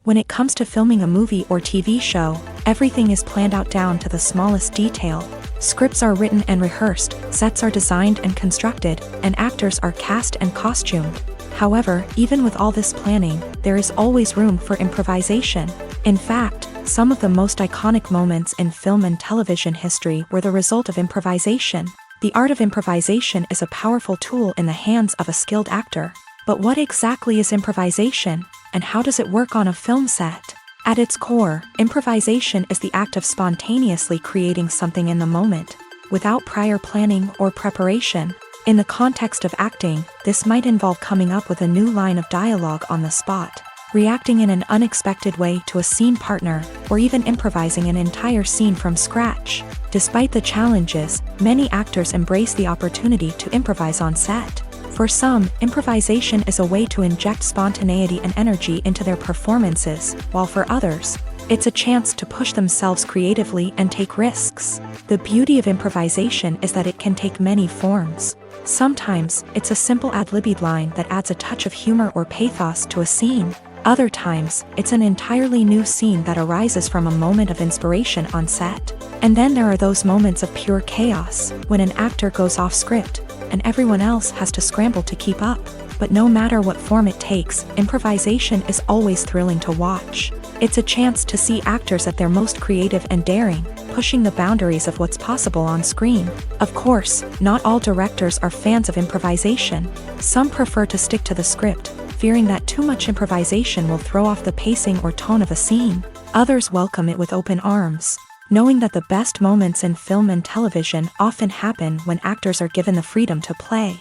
When it comes to filming a movie or TV show, everything is planned out down to the smallest detail. Scripts are written and rehearsed, sets are designed and constructed, and actors are cast and costumed. However, even with all this planning, there is always room for improvisation. In fact, some of the most iconic moments in film and television history were the result of improvisation. The art of improvisation is a powerful tool in the hands of a skilled actor. But what exactly is improvisation, and how does it work on a film set? At its core, improvisation is the act of spontaneously creating something in the moment, without prior planning or preparation. In the context of acting, this might involve coming up with a new line of dialogue on the spot, reacting in an unexpected way to a scene partner, or even improvising an entire scene from scratch. Despite the challenges, many actors embrace the opportunity to improvise on set. For some, improvisation is a way to inject spontaneity and energy into their performances, while for others, it's a chance to push themselves creatively and take risks. The beauty of improvisation is that it can take many forms. Sometimes, it's a simple ad-libbed line that adds a touch of humor or pathos to a scene. Other times, it's an entirely new scene that arises from a moment of inspiration on set. And then there are those moments of pure chaos, when an actor goes off script, and everyone else has to scramble to keep up. But no matter what form it takes, improvisation is always thrilling to watch. It's a chance to see actors at their most creative and daring, pushing the boundaries of what's possible on screen. Of course, not all directors are fans of improvisation. Some prefer to stick to the script, fearing that too much improvisation will throw off the pacing or tone of a scene. Others welcome it with open arms, knowing that the best moments in film and television often happen when actors are given the freedom to play.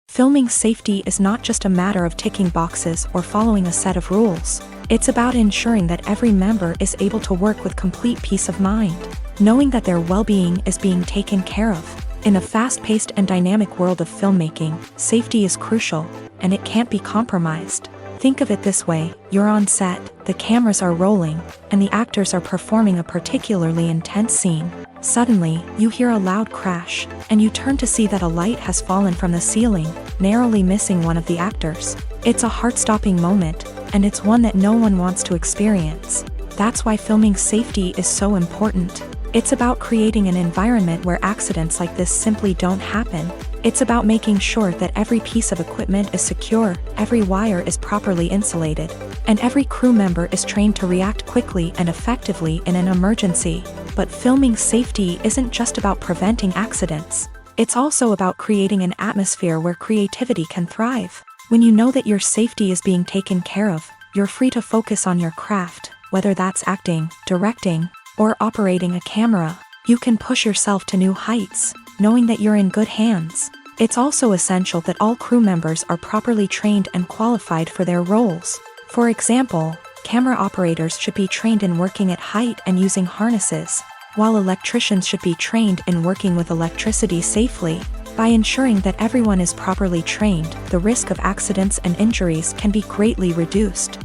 Filming safety is not just a matter of ticking boxes or following a set of rules. It's about ensuring that every member is able to work with complete peace of mind, knowing that their well-being is being taken care of. In the fast-paced and dynamic world of filmmaking, safety is crucial, and it can't be compromised. Think of it this way: you're on set, the cameras are rolling, and the actors are performing a particularly intense scene. Suddenly, you hear a loud crash, and you turn to see that a light has fallen from the ceiling, narrowly missing one of the actors. It's a heart-stopping moment, and it's one that no one wants to experience. That's why filming safety is so important. It's about creating an environment where accidents like this simply don't happen. It's about making sure that every piece of equipment is secure, every wire is properly insulated, and every crew member is trained to react quickly and effectively in an emergency. But filming safety isn't just about preventing accidents. It's also about creating an atmosphere where creativity can thrive. When you know that your safety is being taken care of, you're free to focus on your craft, whether that's acting, directing, or operating a camera. You can push yourself to new heights, knowing that you're in good hands. It's also essential that all crew members are properly trained and qualified for their roles. For example, camera operators should be trained in working at height and using harnesses, while electricians should be trained in working with electricity safely. By ensuring that everyone is properly trained, the risk of accidents and injuries can be greatly reduced.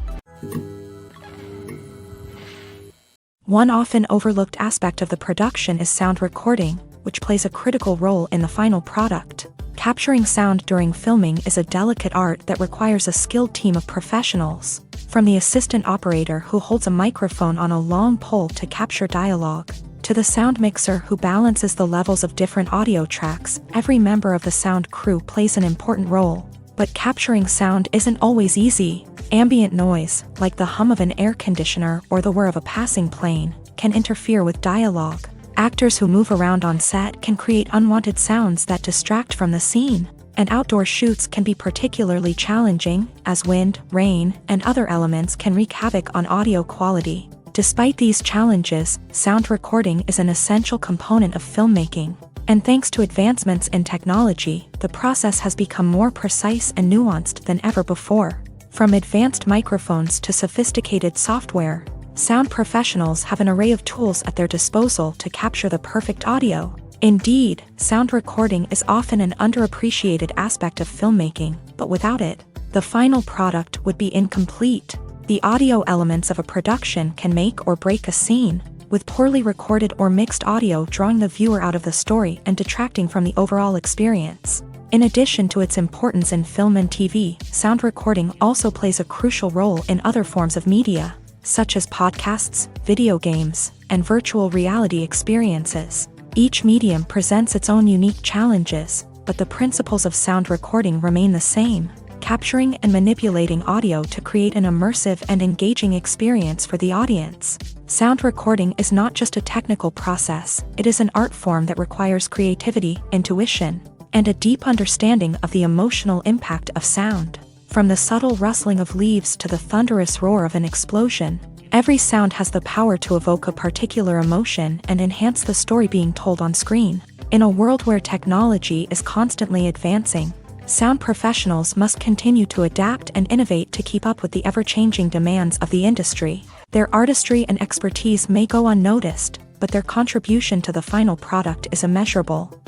One often overlooked aspect of the production is sound recording, which plays a critical role in the final product. Capturing sound during filming is a delicate art that requires a skilled team of professionals. From the assistant operator who holds a microphone on a long pole to capture dialogue, to the sound mixer who balances the levels of different audio tracks, every member of the sound crew plays an important role. But capturing sound isn't always easy. Ambient noise, like the hum of an air conditioner or the whir of a passing plane, can interfere with dialogue. Actors who move around on set can create unwanted sounds that distract from the scene. And outdoor shoots can be particularly challenging, as wind, rain, and other elements can wreak havoc on audio quality. Despite these challenges, sound recording is an essential component of filmmaking. And thanks to advancements in technology, the process has become more precise and nuanced than ever before. From advanced microphones to sophisticated software, sound professionals have an array of tools at their disposal to capture the perfect audio. Indeed, sound recording is often an underappreciated aspect of filmmaking, but without it, the final product would be incomplete. The audio elements of a production can make or break a scene, with poorly recorded or mixed audio drawing the viewer out of the story and detracting from the overall experience. In addition to its importance in film and TV, sound recording also plays a crucial role in other forms of media. such as podcasts, video games, and virtual reality experiences. Each medium presents its own unique challenges, but the principles of sound recording remain the same, capturing and manipulating audio to create an immersive and engaging experience for the audience. Sound recording is not just a technical process, it is an art form that requires creativity, intuition, and a deep understanding of the emotional impact of sound. From the subtle rustling of leaves to the thunderous roar of an explosion, every sound has the power to evoke a particular emotion and enhance the story being told on screen. In a world where technology is constantly advancing, sound professionals must continue to adapt and innovate to keep up with the ever-changing demands of the industry. Their artistry and expertise may go unnoticed, but their contribution to the final product is immeasurable.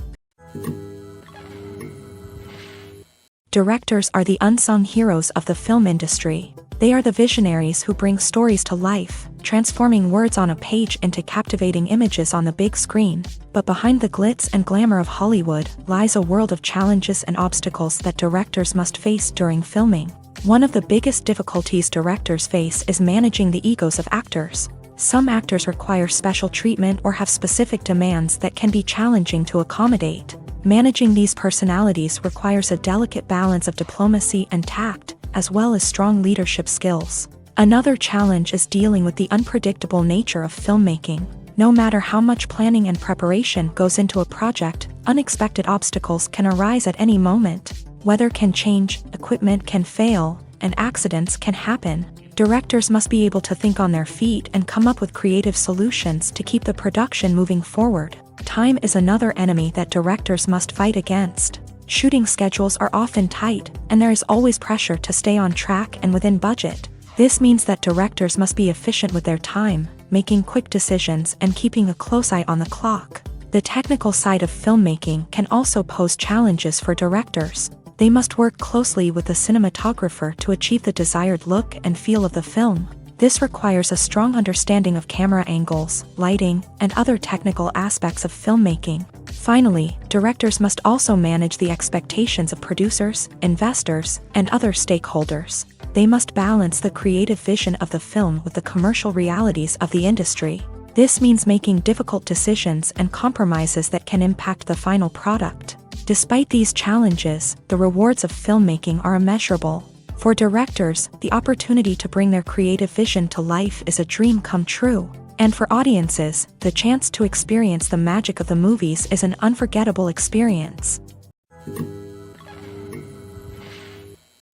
Directors are the unsung heroes of the film industry. They are the visionaries who bring stories to life, transforming words on a page into captivating images on the big screen. But behind the glitz and glamour of Hollywood lies a world of challenges and obstacles that directors must face during filming. One of the biggest difficulties directors face is managing the egos of actors. Some actors require special treatment or have specific demands that can be challenging to accommodate. Managing these personalities requires a delicate balance of diplomacy and tact, as well as strong leadership skills. Another challenge is dealing with the unpredictable nature of filmmaking. No matter how much planning and preparation goes into a project, unexpected obstacles can arise at any moment. Weather can change, equipment can fail, and accidents can happen. Directors must be able to think on their feet and come up with creative solutions to keep the production moving forward. Time is another enemy that directors must fight against. Shooting schedules are often tight, and there is always pressure to stay on track and within budget. This means that directors must be efficient with their time, making quick decisions and keeping a close eye on the clock. The technical side of filmmaking can also pose challenges for directors. They must work closely with the cinematographer to achieve the desired look and feel of the film. This requires a strong understanding of camera angles, lighting, and other technical aspects of filmmaking. Finally, directors must also manage the expectations of producers, investors, and other stakeholders. They must balance the creative vision of the film with the commercial realities of the industry. This means making difficult decisions and compromises that can impact the final product. Despite these challenges, the rewards of filmmaking are immeasurable. For directors, the opportunity to bring their creative vision to life is a dream come true. And for audiences, the chance to experience the magic of the movies is an unforgettable experience.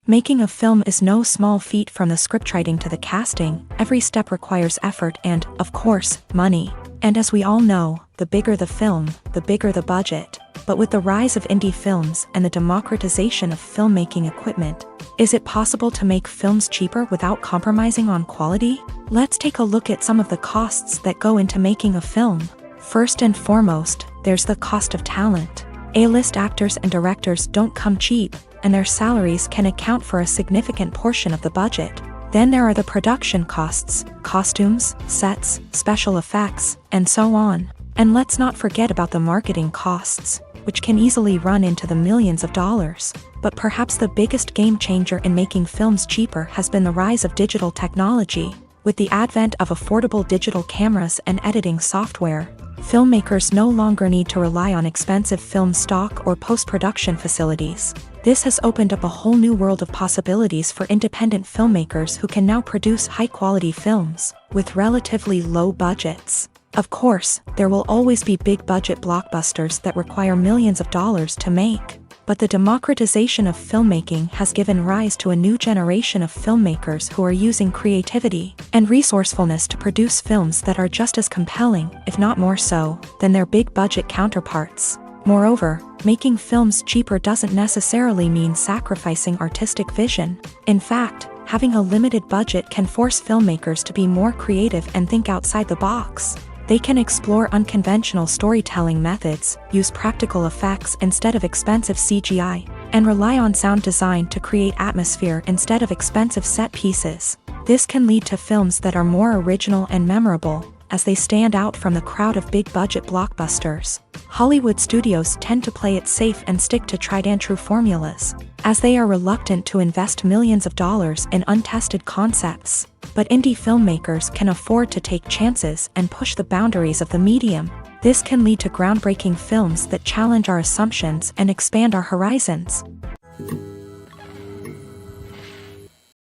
Making a film is no small feat. From the scriptwriting to the casting, every step requires effort and, of course, money. And as we all know, the bigger the film, the bigger the budget. But with the rise of indie films and the democratization of filmmaking equipment, is it possible to make films cheaper without compromising on quality? Let's take a look at some of the costs that go into making a film. First and foremost, there's the cost of talent. A-list actors and directors don't come cheap, and their salaries can account for a significant portion of the budget. Then there are the production costs, costumes, sets, special effects, and so on. And let's not forget about the marketing costs, which can easily run into the millions of dollars. But perhaps the biggest game changer in making films cheaper has been the rise of digital technology. With the advent of affordable digital cameras and editing software, filmmakers no longer need to rely on expensive film stock or post-production facilities. This has opened up a whole new world of possibilities for independent filmmakers who can now produce high-quality films with relatively low budgets. Of course, there will always be big-budget blockbusters that require millions of dollars to make. But the democratization of filmmaking has given rise to a new generation of filmmakers who are using creativity and resourcefulness to produce films that are just as compelling, if not more so, than their big-budget counterparts. Moreover, making films cheaper doesn't necessarily mean sacrificing artistic vision. In fact, having a limited budget can force filmmakers to be more creative and think outside the box. They can explore unconventional storytelling methods, use practical effects instead of expensive CGI, and rely on sound design to create atmosphere instead of expensive set pieces. This can lead to films that are more original and memorable, as they stand out from the crowd of big-budget blockbusters. Hollywood studios tend to play it safe and stick to tried-and-true formulas, as they are reluctant to invest millions of dollars in untested concepts. But indie filmmakers can afford to take chances and push the boundaries of the medium. This can lead to groundbreaking films that challenge our assumptions and expand our horizons.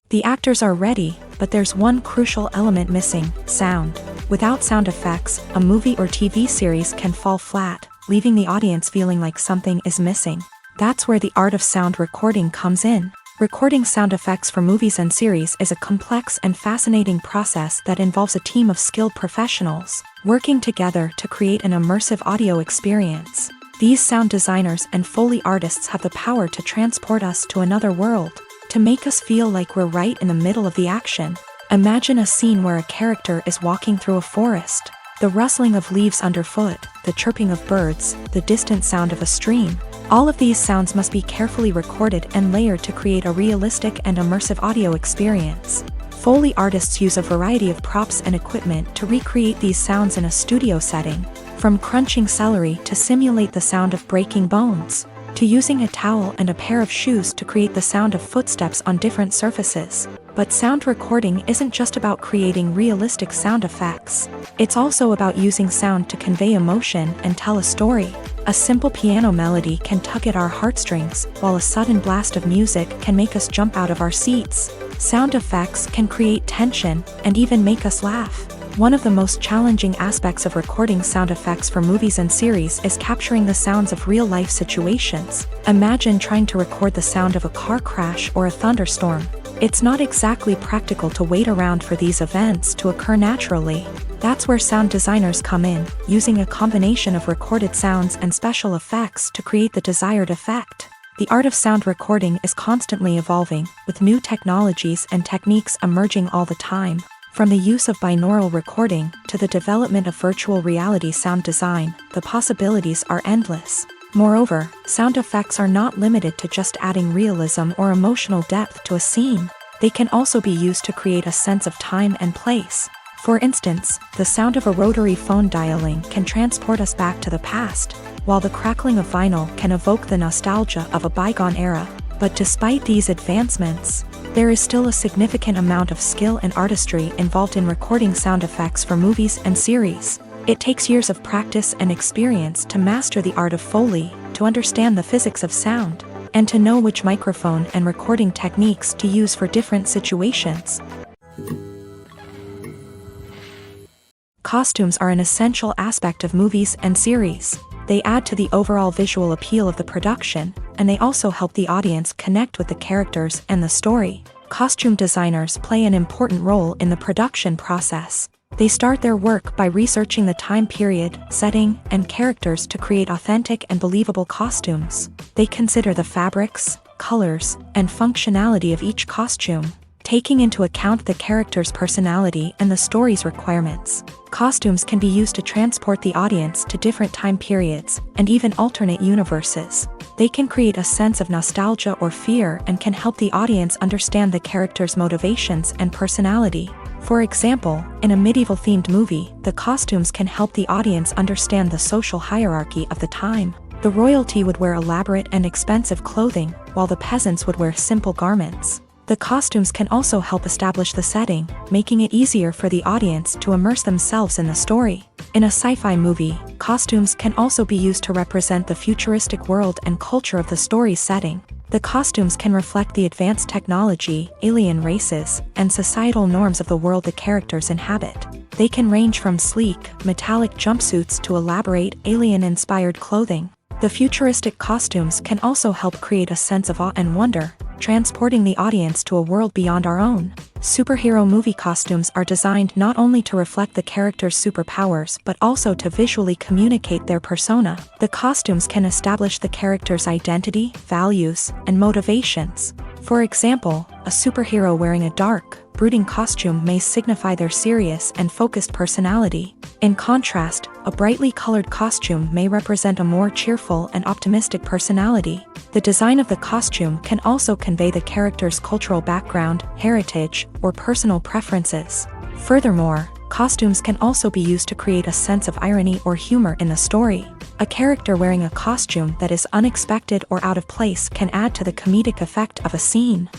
The actors are ready, but there's one crucial element missing: sound. Without sound effects, a movie or TV series can fall flat, leaving the audience feeling like something is missing. That's where the art of sound recording comes in. Recording sound effects for movies and series is a complex and fascinating process that involves a team of skilled professionals working together to create an immersive audio experience. These sound designers and Foley artists have the power to transport us to another world, to make us feel like we're right in the middle of the action. Imagine a scene where a character is walking through a forest. The rustling of leaves underfoot, the chirping of birds, the distant sound of a stream. All of these sounds must be carefully recorded and layered to create a realistic and immersive audio experience. Foley artists use a variety of props and equipment to recreate these sounds in a studio setting, from crunching celery to simulate the sound of breaking bones, to using a towel and a pair of shoes to create the sound of footsteps on different surfaces. But sound recording isn't just about creating realistic sound effects. It's also about using sound to convey emotion and tell a story. A simple piano melody can tug at our heartstrings, while a sudden blast of music can make us jump out of our seats. Sound effects can create tension and even make us laugh. One of the most challenging aspects of recording sound effects for movies and series is capturing the sounds of real-life situations. Imagine trying to record the sound of a car crash or a thunderstorm. It's not exactly practical to wait around for these events to occur naturally. That's where sound designers come in, using a combination of recorded sounds and special effects to create the desired effect. The art of sound recording is constantly evolving, with new technologies and techniques emerging all the time. From the use of binaural recording to the development of virtual reality sound design, the possibilities are endless. Moreover, sound effects are not limited to just adding realism or emotional depth to a scene. They can also be used to create a sense of time and place. For instance, the sound of a rotary phone dialing can transport us back to the past, while the crackling of vinyl can evoke the nostalgia of a bygone era. But despite these advancements, there is still a significant amount of skill and artistry involved in recording sound effects for movies and series. It takes years of practice and experience to master the art of Foley, to understand the physics of sound, and to know which microphone and recording techniques to use for different situations. Costumes are an essential aspect of movies and series. They add to the overall visual appeal of the production, and they also help the audience connect with the characters and the story. Costume designers play an important role in the production process. They start their work by researching the time period, setting, and characters to create authentic and believable costumes. They consider the fabrics, colors, and functionality of each costume, taking into account the character's personality and the story's requirements. Costumes can be used to transport the audience to different time periods and even alternate universes. They can create a sense of nostalgia or fear and can help the audience understand the character's motivations and personality. For example, in a medieval-themed movie, the costumes can help the audience understand the social hierarchy of the time. The royalty would wear elaborate and expensive clothing, while the peasants would wear simple garments. The costumes can also help establish the setting, making it easier for the audience to immerse themselves in the story. In a sci-fi movie, costumes can also be used to represent the futuristic world and culture of the story's setting. The costumes can reflect the advanced technology, alien races, and societal norms of the world the characters inhabit. They can range from sleek, metallic jumpsuits to elaborate, alien-inspired clothing. The futuristic costumes can also help create a sense of awe and wonder, transporting the audience to a world beyond our own. Superhero movie costumes are designed not only to reflect the character's superpowers but also to visually communicate their persona. The costumes can establish the character's identity, values, and motivations. For example, a superhero wearing a dark, brooding costume may signify their serious and focused personality. In contrast, a brightly colored costume may represent a more cheerful and optimistic personality. The design of the costume can also convey the character's cultural background, heritage, or personal preferences. Furthermore, Costumes can also be used to create a sense of irony or humor in the story. A character wearing a costume that is unexpected or out of place can add to the comedic effect of a scene.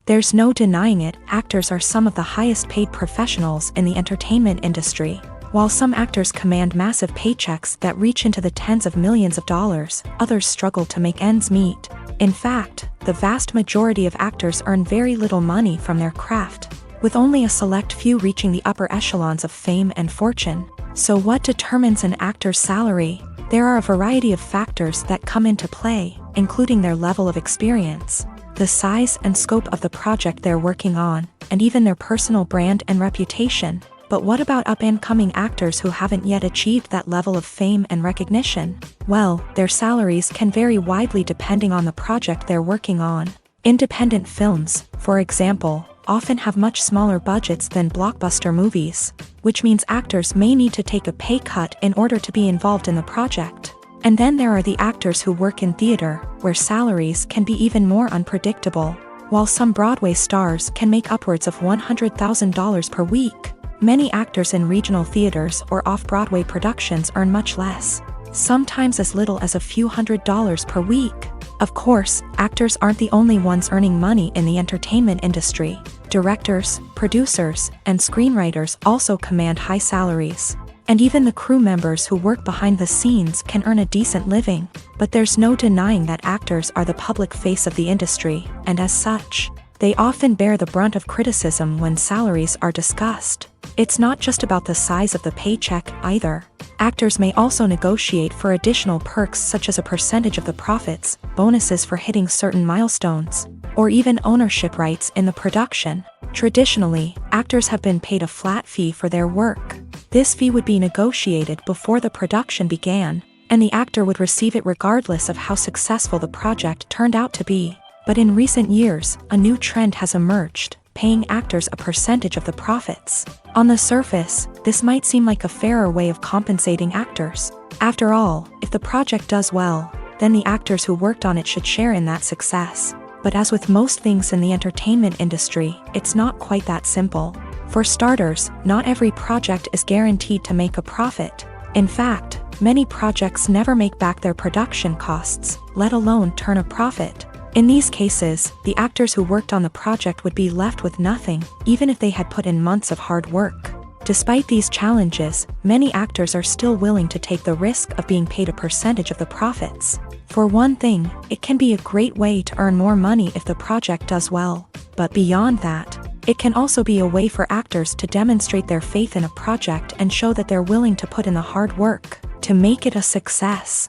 There's no denying it, actors are some of the highest paid professionals in the entertainment industry. While some actors command massive paychecks that reach into the tens of millions of dollars, others struggle to make ends meet. In fact, the vast majority of actors earn very little money from their craft, with only a select few reaching the upper echelons of fame and fortune. So what determines an actor's salary? There are a variety of factors that come into play, including their level of experience, the size and scope of the project they're working on, and even their personal brand and reputation. But what about up-and-coming actors who haven't yet achieved that level of fame and recognition? Well, their salaries can vary widely depending on the project they're working on. Independent films, for example, often have much smaller budgets than blockbuster movies, which means actors may need to take a pay cut in order to be involved in the project. And then there are the actors who work in theater, where salaries can be even more unpredictable. While some Broadway stars can make upwards of $100,000 per week, many actors in regional theaters or off-Broadway productions earn much less, sometimes as little as a few $100s per week. Of course, actors aren't the only ones earning money in the entertainment industry. Directors, producers, and screenwriters also command high salaries. And even the crew members who work behind the scenes can earn a decent living. But there's no denying that actors are the public face of the industry, and as such, they often bear the brunt of criticism when salaries are discussed. It's not just about the size of the paycheck, either. Actors may also negotiate for additional perks such as a percentage of the profits, bonuses for hitting certain milestones, or even ownership rights in the production. Traditionally, actors have been paid a flat fee for their work. This fee would be negotiated before the production began, and the actor would receive it regardless of how successful the project turned out to be. But in recent years, a new trend has emerged, paying actors a percentage of the profits. On the surface, this might seem like a fairer way of compensating actors. After all, if the project does well, then the actors who worked on it should share in that success. But as with most things in the entertainment industry, it's not quite that simple. For starters, not every project is guaranteed to make a profit. In fact, many projects never make back their production costs, let alone turn a profit. In these cases, the actors who worked on the project would be left with nothing, even if they had put in months of hard work. Despite these challenges, many actors are still willing to take the risk of being paid a percentage of the profits. For one thing, it can be a great way to earn more money if the project does well. But beyond that, it can also be a way for actors to demonstrate their faith in a project and show that they're willing to put in the hard work to make it a success.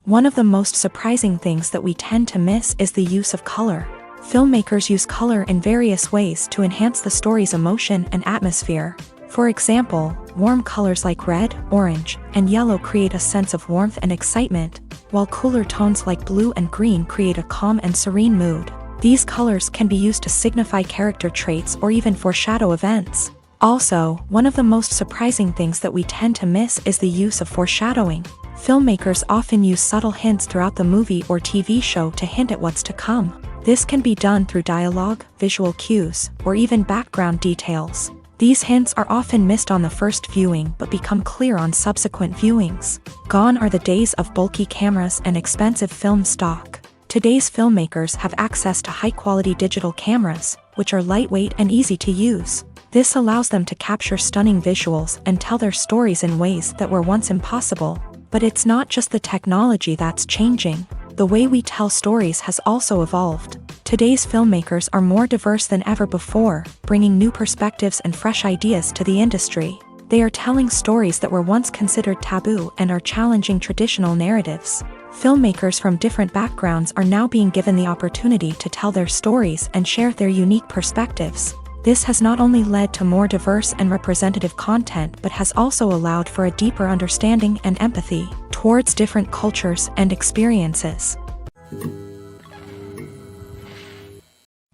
One of the most surprising things that we tend to miss is the use of color. Filmmakers use color in various ways to enhance the story's emotion and atmosphere. For example, warm colors like red, orange, and yellow create a sense of warmth and excitement, while cooler tones like blue and green create a calm and serene mood. These colors can be used to signify character traits or even foreshadow events. Also, one of the most surprising things that we tend to miss is the use of foreshadowing. Filmmakers often use subtle hints throughout the movie or TV show to hint at what's to come. This can be done through dialogue, visual cues, or even background details. These hints are often missed on the first viewing but become clear on subsequent viewings. Gone are the days of bulky cameras and expensive film stock. Today's filmmakers have access to high-quality digital cameras, which are lightweight and easy to use. This allows them to capture stunning visuals and tell their stories in ways that were once impossible. But it's not just the technology that's changing. The way we tell stories has also evolved. Today's filmmakers are more diverse than ever before, bringing new perspectives and fresh ideas to the industry. They are telling stories that were once considered taboo and are challenging traditional narratives. Filmmakers from different backgrounds are now being given the opportunity to tell their stories and share their unique perspectives. This has not only led to more diverse and representative content but has also allowed for a deeper understanding and empathy towards different cultures and experiences.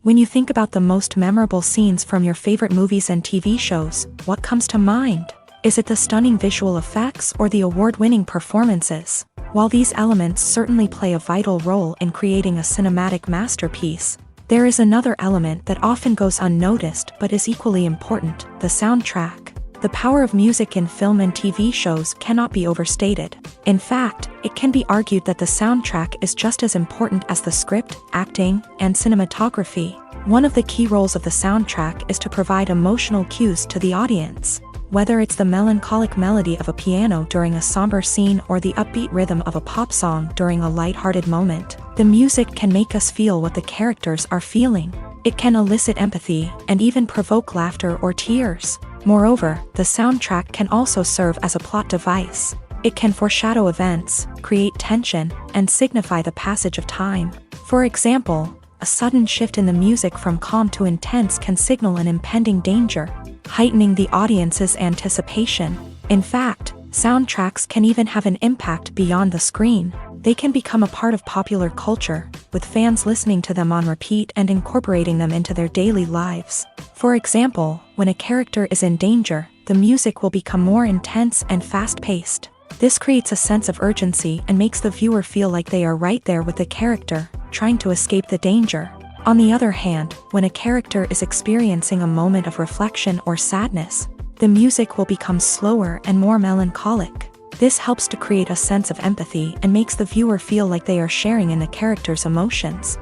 When you think about the most memorable scenes from your favorite movies and TV shows, what comes to mind? Is it the stunning visual effects or the award-winning performances? While these elements certainly play a vital role in creating a cinematic masterpiece, there is another element that often goes unnoticed but is equally important: the soundtrack. The power of music in film and TV shows cannot be overstated. In fact, it can be argued that the soundtrack is just as important as the script, acting, and cinematography. One of the key roles of the soundtrack is to provide emotional cues to the audience. Whether it's the melancholic melody of a piano during a somber scene or the upbeat rhythm of a pop song during a light-hearted moment, the music can make us feel what the characters are feeling. It can elicit empathy and even provoke laughter or tears. Moreover, the soundtrack can also serve as a plot device. It can foreshadow events, create tension, and signify the passage of time. For example, a sudden shift in the music from calm to intense can signal an impending danger, heightening the audience's anticipation. In fact, soundtracks can even have an impact beyond the screen. They can become a part of popular culture, with fans listening to them on repeat and incorporating them into their daily lives. For example, when a character is in danger, the music will become more intense and fast-paced. This creates a sense of urgency and makes the viewer feel like they are right there with the character, trying to escape the danger. On the other hand, when a character is experiencing a moment of reflection or sadness, the music will become slower and more melancholic. This helps to create a sense of empathy and makes the viewer feel like they are sharing in the character's emotions.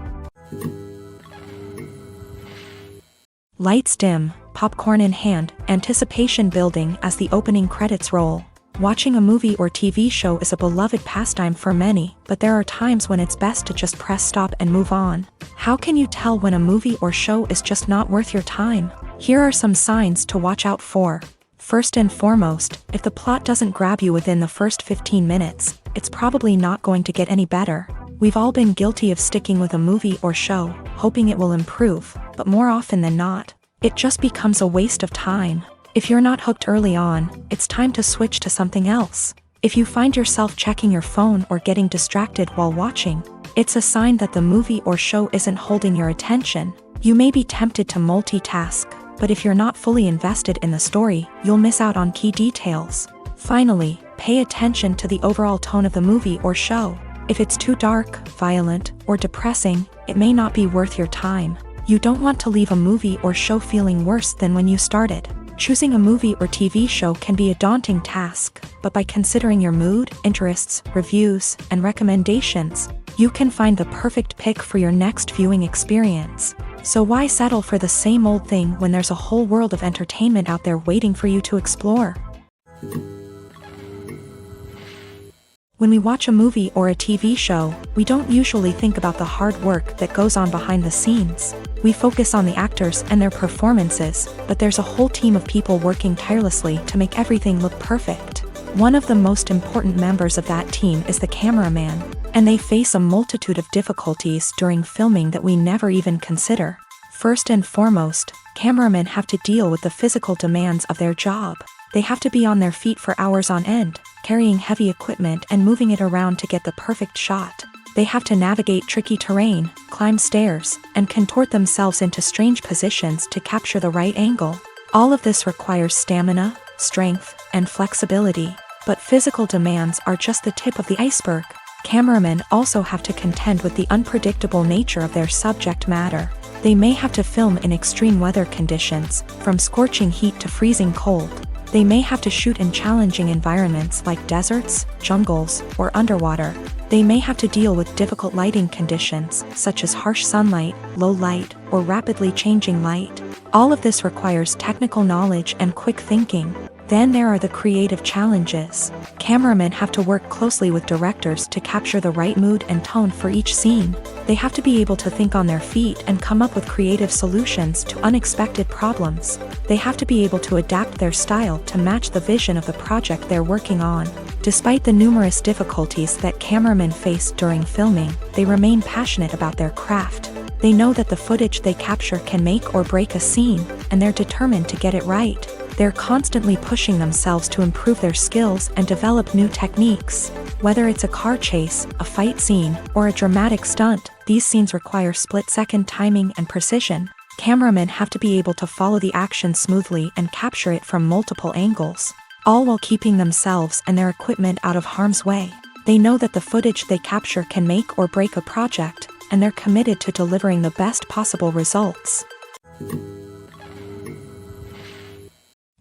Lights dim, popcorn in hand, anticipation building as the opening credits roll. Watching a movie or TV show is a beloved pastime for many, but there are times when it's best to just press stop and move on. How can you tell when a movie or show is just not worth your time? Here are some signs to watch out for. First and foremost, if the plot doesn't grab you within the first 15 minutes, it's probably not going to get any better. We've all been guilty of sticking with a movie or show, hoping it will improve, but more often than not, it just becomes a waste of time. If you're not hooked early on, it's time to switch to something else. If you find yourself checking your phone or getting distracted while watching, it's a sign that the movie or show isn't holding your attention. You may be tempted to multitask, but if you're not fully invested in the story, you'll miss out on key details. Finally, pay attention to the overall tone of the movie or show. If it's too dark, violent, or depressing, it may not be worth your time. You don't want to leave a movie or show feeling worse than when you started. Choosing a movie or TV show can be a daunting task, but by considering your mood, interests, reviews, and recommendations, you can find the perfect pick for your next viewing experience. So why settle for the same old thing when there's a whole world of entertainment out there waiting for you to explore? When we watch a movie or a TV show, we don't usually think about the hard work that goes on behind the scenes. We focus on the actors and their performances, but there's a whole team of people working tirelessly to make everything look perfect. One of the most important members of that team is the cameraman, and they face a multitude of difficulties during filming that we never even consider. First and foremost, cameramen have to deal with the physical demands of their job. They have to be on their feet for hours on end, carrying heavy equipment and moving it around to get the perfect shot. They have to navigate tricky terrain, climb stairs, and contort themselves into strange positions to capture the right angle. All of this requires stamina, strength, and flexibility. But physical demands are just the tip of the iceberg. Cameramen also have to contend with the unpredictable nature of their subject matter. They may have to film in extreme weather conditions, from scorching heat to freezing cold. They may have to shoot in challenging environments like deserts, jungles, or underwater. They may have to deal with difficult lighting conditions, such as harsh sunlight, low light, or rapidly changing light. All of this requires technical knowledge and quick thinking. Then there are the creative challenges. Cameramen have to work closely with directors to capture the right mood and tone for each scene. They have to be able to think on their feet and come up with creative solutions to unexpected problems. They have to be able to adapt their style to match the vision of the project they're working on. Despite the numerous difficulties that cameramen face during filming, they remain passionate about their craft. They know that the footage they capture can make or break a scene, and they're determined to get it right. They're constantly pushing themselves to improve their skills and develop new techniques. Whether it's a car chase, a fight scene, or a dramatic stunt, these scenes require split-second timing and precision. Cameramen have to be able to follow the action smoothly and capture it from multiple angles, all while keeping themselves and their equipment out of harm's way. They know that the footage they capture can make or break a project, and they're committed to delivering the best possible results.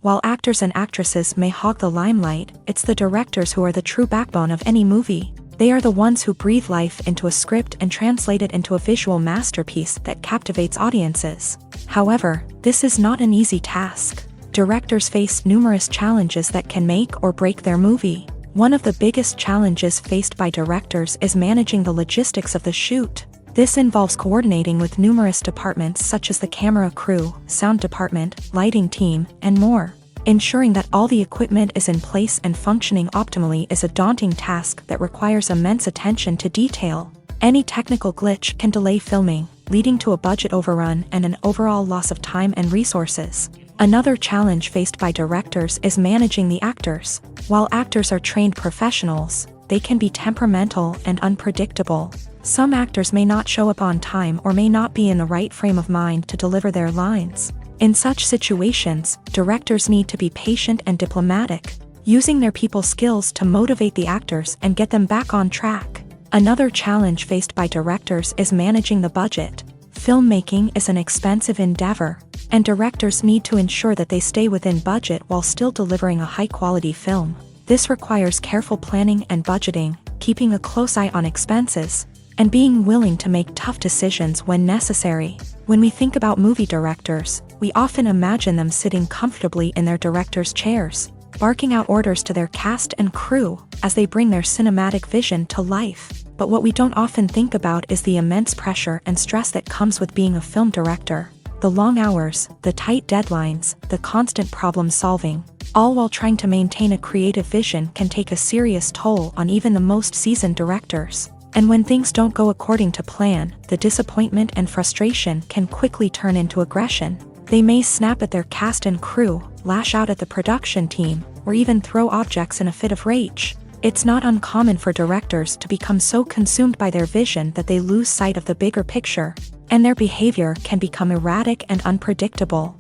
While actors and actresses may hog the limelight, it's the directors who are the true backbone of any movie. They are the ones who breathe life into a script and translate it into a visual masterpiece that captivates audiences. However, this is not an easy task. Directors face numerous challenges that can make or break their movie. One of the biggest challenges faced by directors is managing the logistics of the shoot. This involves coordinating with numerous departments such as the camera crew, sound department, lighting team, and more. Ensuring that all the equipment is in place and functioning optimally is a daunting task that requires immense attention to detail. Any technical glitch can delay filming, leading to a budget overrun and an overall loss of time and resources. Another challenge faced by directors is managing the actors. While actors are trained professionals, they can be temperamental and unpredictable. Some actors may not show up on time or may not be in the right frame of mind to deliver their lines. In such situations, directors need to be patient and diplomatic, using their people skills to motivate the actors and get them back on track. Another challenge faced by directors is managing the budget. Filmmaking is an expensive endeavor, and directors need to ensure that they stay within budget while still delivering a high-quality film. This requires careful planning and budgeting, keeping a close eye on expenses, and being willing to make tough decisions when necessary. When we think about movie directors, we often imagine them sitting comfortably in their director's chairs, barking out orders to their cast and crew as they bring their cinematic vision to life. But what we don't often think about is the immense pressure and stress that comes with being a film director. The long hours, the tight deadlines, the constant problem solving, all while trying to maintain a creative vision can take a serious toll on even the most seasoned directors. And when things don't go according to plan, the disappointment and frustration can quickly turn into aggression. They may snap at their cast and crew, lash out at the production team, or even throw objects in a fit of rage. It's not uncommon for directors to become so consumed by their vision that they lose sight of the bigger picture, and their behavior can become erratic and unpredictable.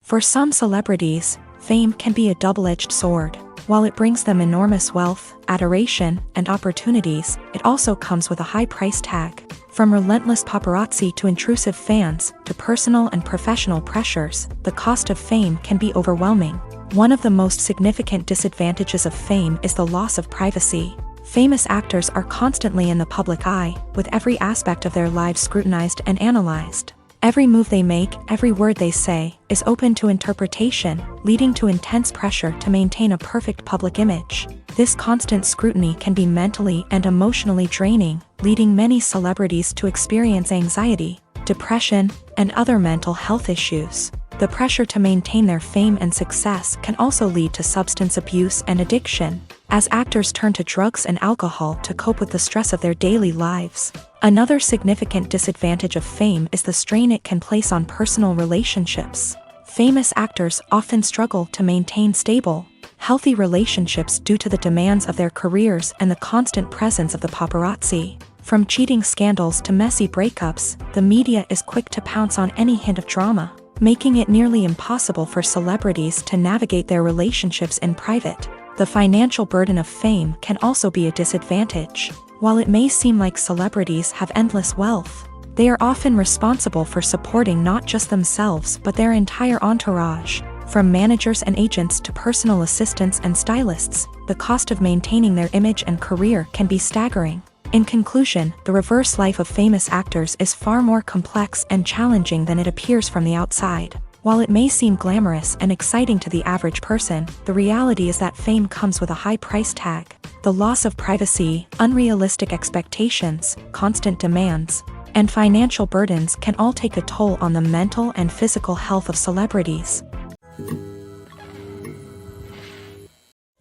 For some celebrities, fame can be a double-edged sword. While it brings them enormous wealth, adoration, and opportunities, it also comes with a high price tag. From relentless paparazzi to intrusive fans, to personal and professional pressures, the cost of fame can be overwhelming. One of the most significant disadvantages of fame is the loss of privacy. Famous actors are constantly in the public eye, with every aspect of their lives scrutinized and analyzed. Every move they make, every word they say, is open to interpretation, leading to intense pressure to maintain a perfect public image. This constant scrutiny can be mentally and emotionally draining, leading many celebrities to experience anxiety, depression, and other mental health issues. The pressure to maintain their fame and success can also lead to substance abuse and addiction, as actors turn to drugs and alcohol to cope with the stress of their daily lives. Another significant disadvantage of fame is the strain it can place on personal relationships. Famous actors often struggle to maintain stable, healthy relationships due to the demands of their careers and the constant presence of the paparazzi. From cheating scandals to messy breakups, the media is quick to pounce on any hint of drama, making it nearly impossible for celebrities to navigate their relationships in private. The financial burden of fame can also be a disadvantage. While it may seem like celebrities have endless wealth, they are often responsible for supporting not just themselves but their entire entourage. From managers and agents to personal assistants and stylists, the cost of maintaining their image and career can be staggering. In conclusion, the reverse life of famous actors is far more complex and challenging than it appears from the outside. While it may seem glamorous and exciting to the average person, the reality is that fame comes with a high price tag. The loss of privacy, unrealistic expectations, constant demands, and financial burdens can all take a toll on the mental and physical health of celebrities.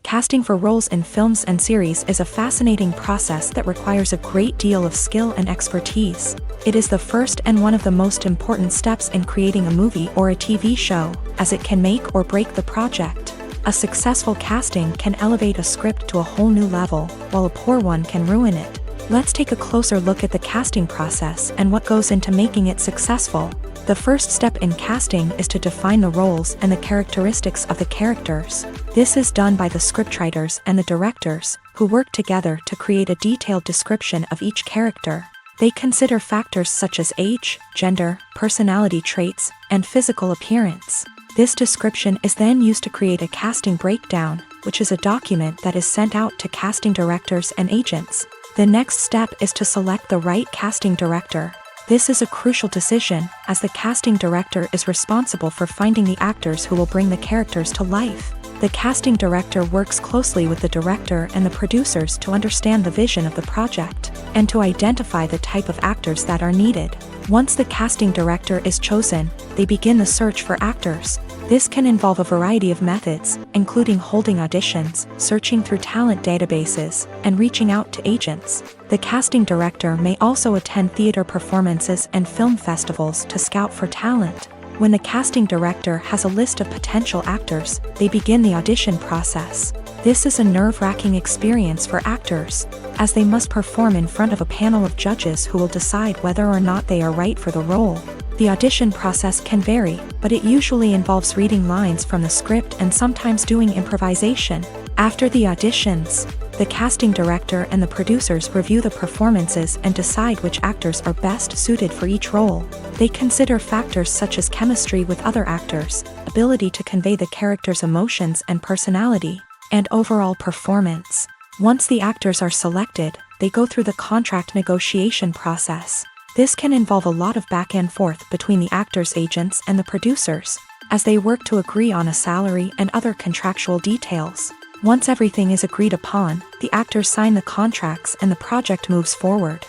Casting for roles in films and series is a fascinating process that requires a great deal of skill and expertise. It is the first and one of the most important steps in creating a movie or a TV show, as it can make or break the project. A successful casting can elevate a script to a whole new level, while a poor one can ruin it. Let's take a closer look at the casting process and what goes into making it successful. The first step in casting is to define the roles and the characteristics of the characters. This is done by the scriptwriters and the directors, who work together to create a detailed description of each character. They consider factors such as age, gender, personality traits, and physical appearance. This description is then used to create a casting breakdown, which is a document that is sent out to casting directors and agents. The next step is to select the right casting director. This is a crucial decision, as the casting director is responsible for finding the actors who will bring the characters to life. The casting director works closely with the director and the producers to understand the vision of the project, and to identify the type of actors that are needed. Once the casting director is chosen, they begin the search for actors. This can involve a variety of methods, including holding auditions, searching through talent databases, and reaching out to agents. The casting director may also attend theater performances and film festivals to scout for talent. When the casting director has a list of potential actors, they begin the audition process. This is a nerve-wracking experience for actors, as they must perform in front of a panel of judges who will decide whether or not they are right for the role. The audition process can vary, but it usually involves reading lines from the script and sometimes doing improvisation. After the auditions, the casting director and the producers review the performances and decide which actors are best suited for each role. They consider factors such as chemistry with other actors, ability to convey the character's emotions and personality, and overall performance. Once the actors are selected, they go through the contract negotiation process. This can involve a lot of back and forth between the actors' agents and the producers, as they work to agree on a salary and other contractual details. Once everything is agreed upon, the actors sign the contracts and the project moves forward.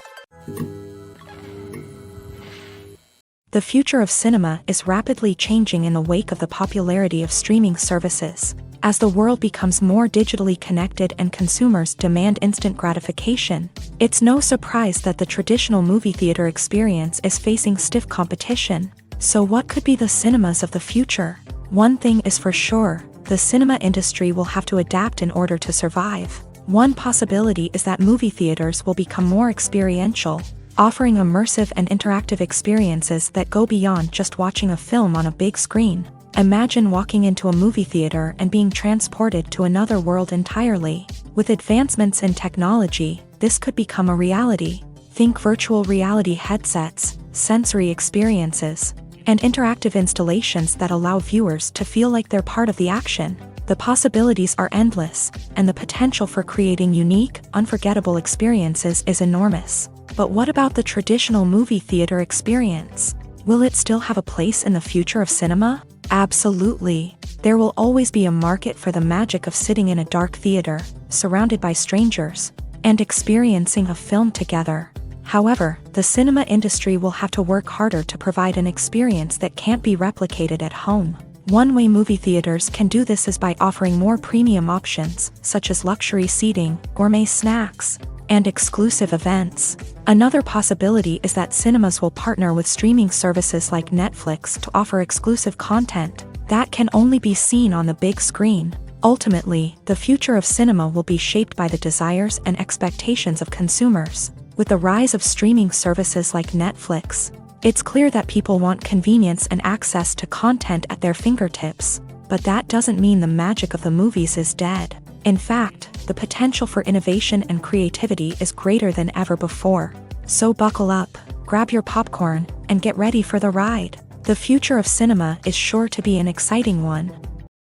The future of cinema is rapidly changing in the wake of the popularity of streaming services. As the world becomes more digitally connected and consumers demand instant gratification, it's no surprise that the traditional movie theater experience is facing stiff competition. So what could be the cinemas of the future? One thing is for sure, the cinema industry will have to adapt in order to survive. One possibility is that movie theaters will become more experiential, offering immersive and interactive experiences that go beyond just watching a film on a big screen. Imagine walking into a movie theater and being transported to another world entirely. With advancements in technology, this could become a reality. Think virtual reality headsets, sensory experiences, and interactive installations that allow viewers to feel like they're part of the action. The possibilities are endless, and the potential for creating unique, unforgettable experiences is enormous. But what about the traditional movie theater experience? Will it still have a place in the future of cinema? Absolutely. There will always be a market for the magic of sitting in a dark theater, surrounded by strangers, and experiencing a film together. However, the cinema industry will have to work harder to provide an experience that can't be replicated at home. One way movie theaters can do this is by offering more premium options, such as luxury seating, gourmet snacks, and exclusive events. Another possibility is that cinemas will partner with streaming services like Netflix to offer exclusive content that can only be seen on the big screen. Ultimately, the future of cinema will be shaped by the desires and expectations of consumers. With the rise of streaming services like Netflix, it's clear that people want convenience and access to content at their fingertips. But that doesn't mean the magic of the movies is dead. In fact, the potential for innovation and creativity is greater than ever before. So buckle up, grab your popcorn, and get ready for the ride. The future of cinema is sure to be an exciting one.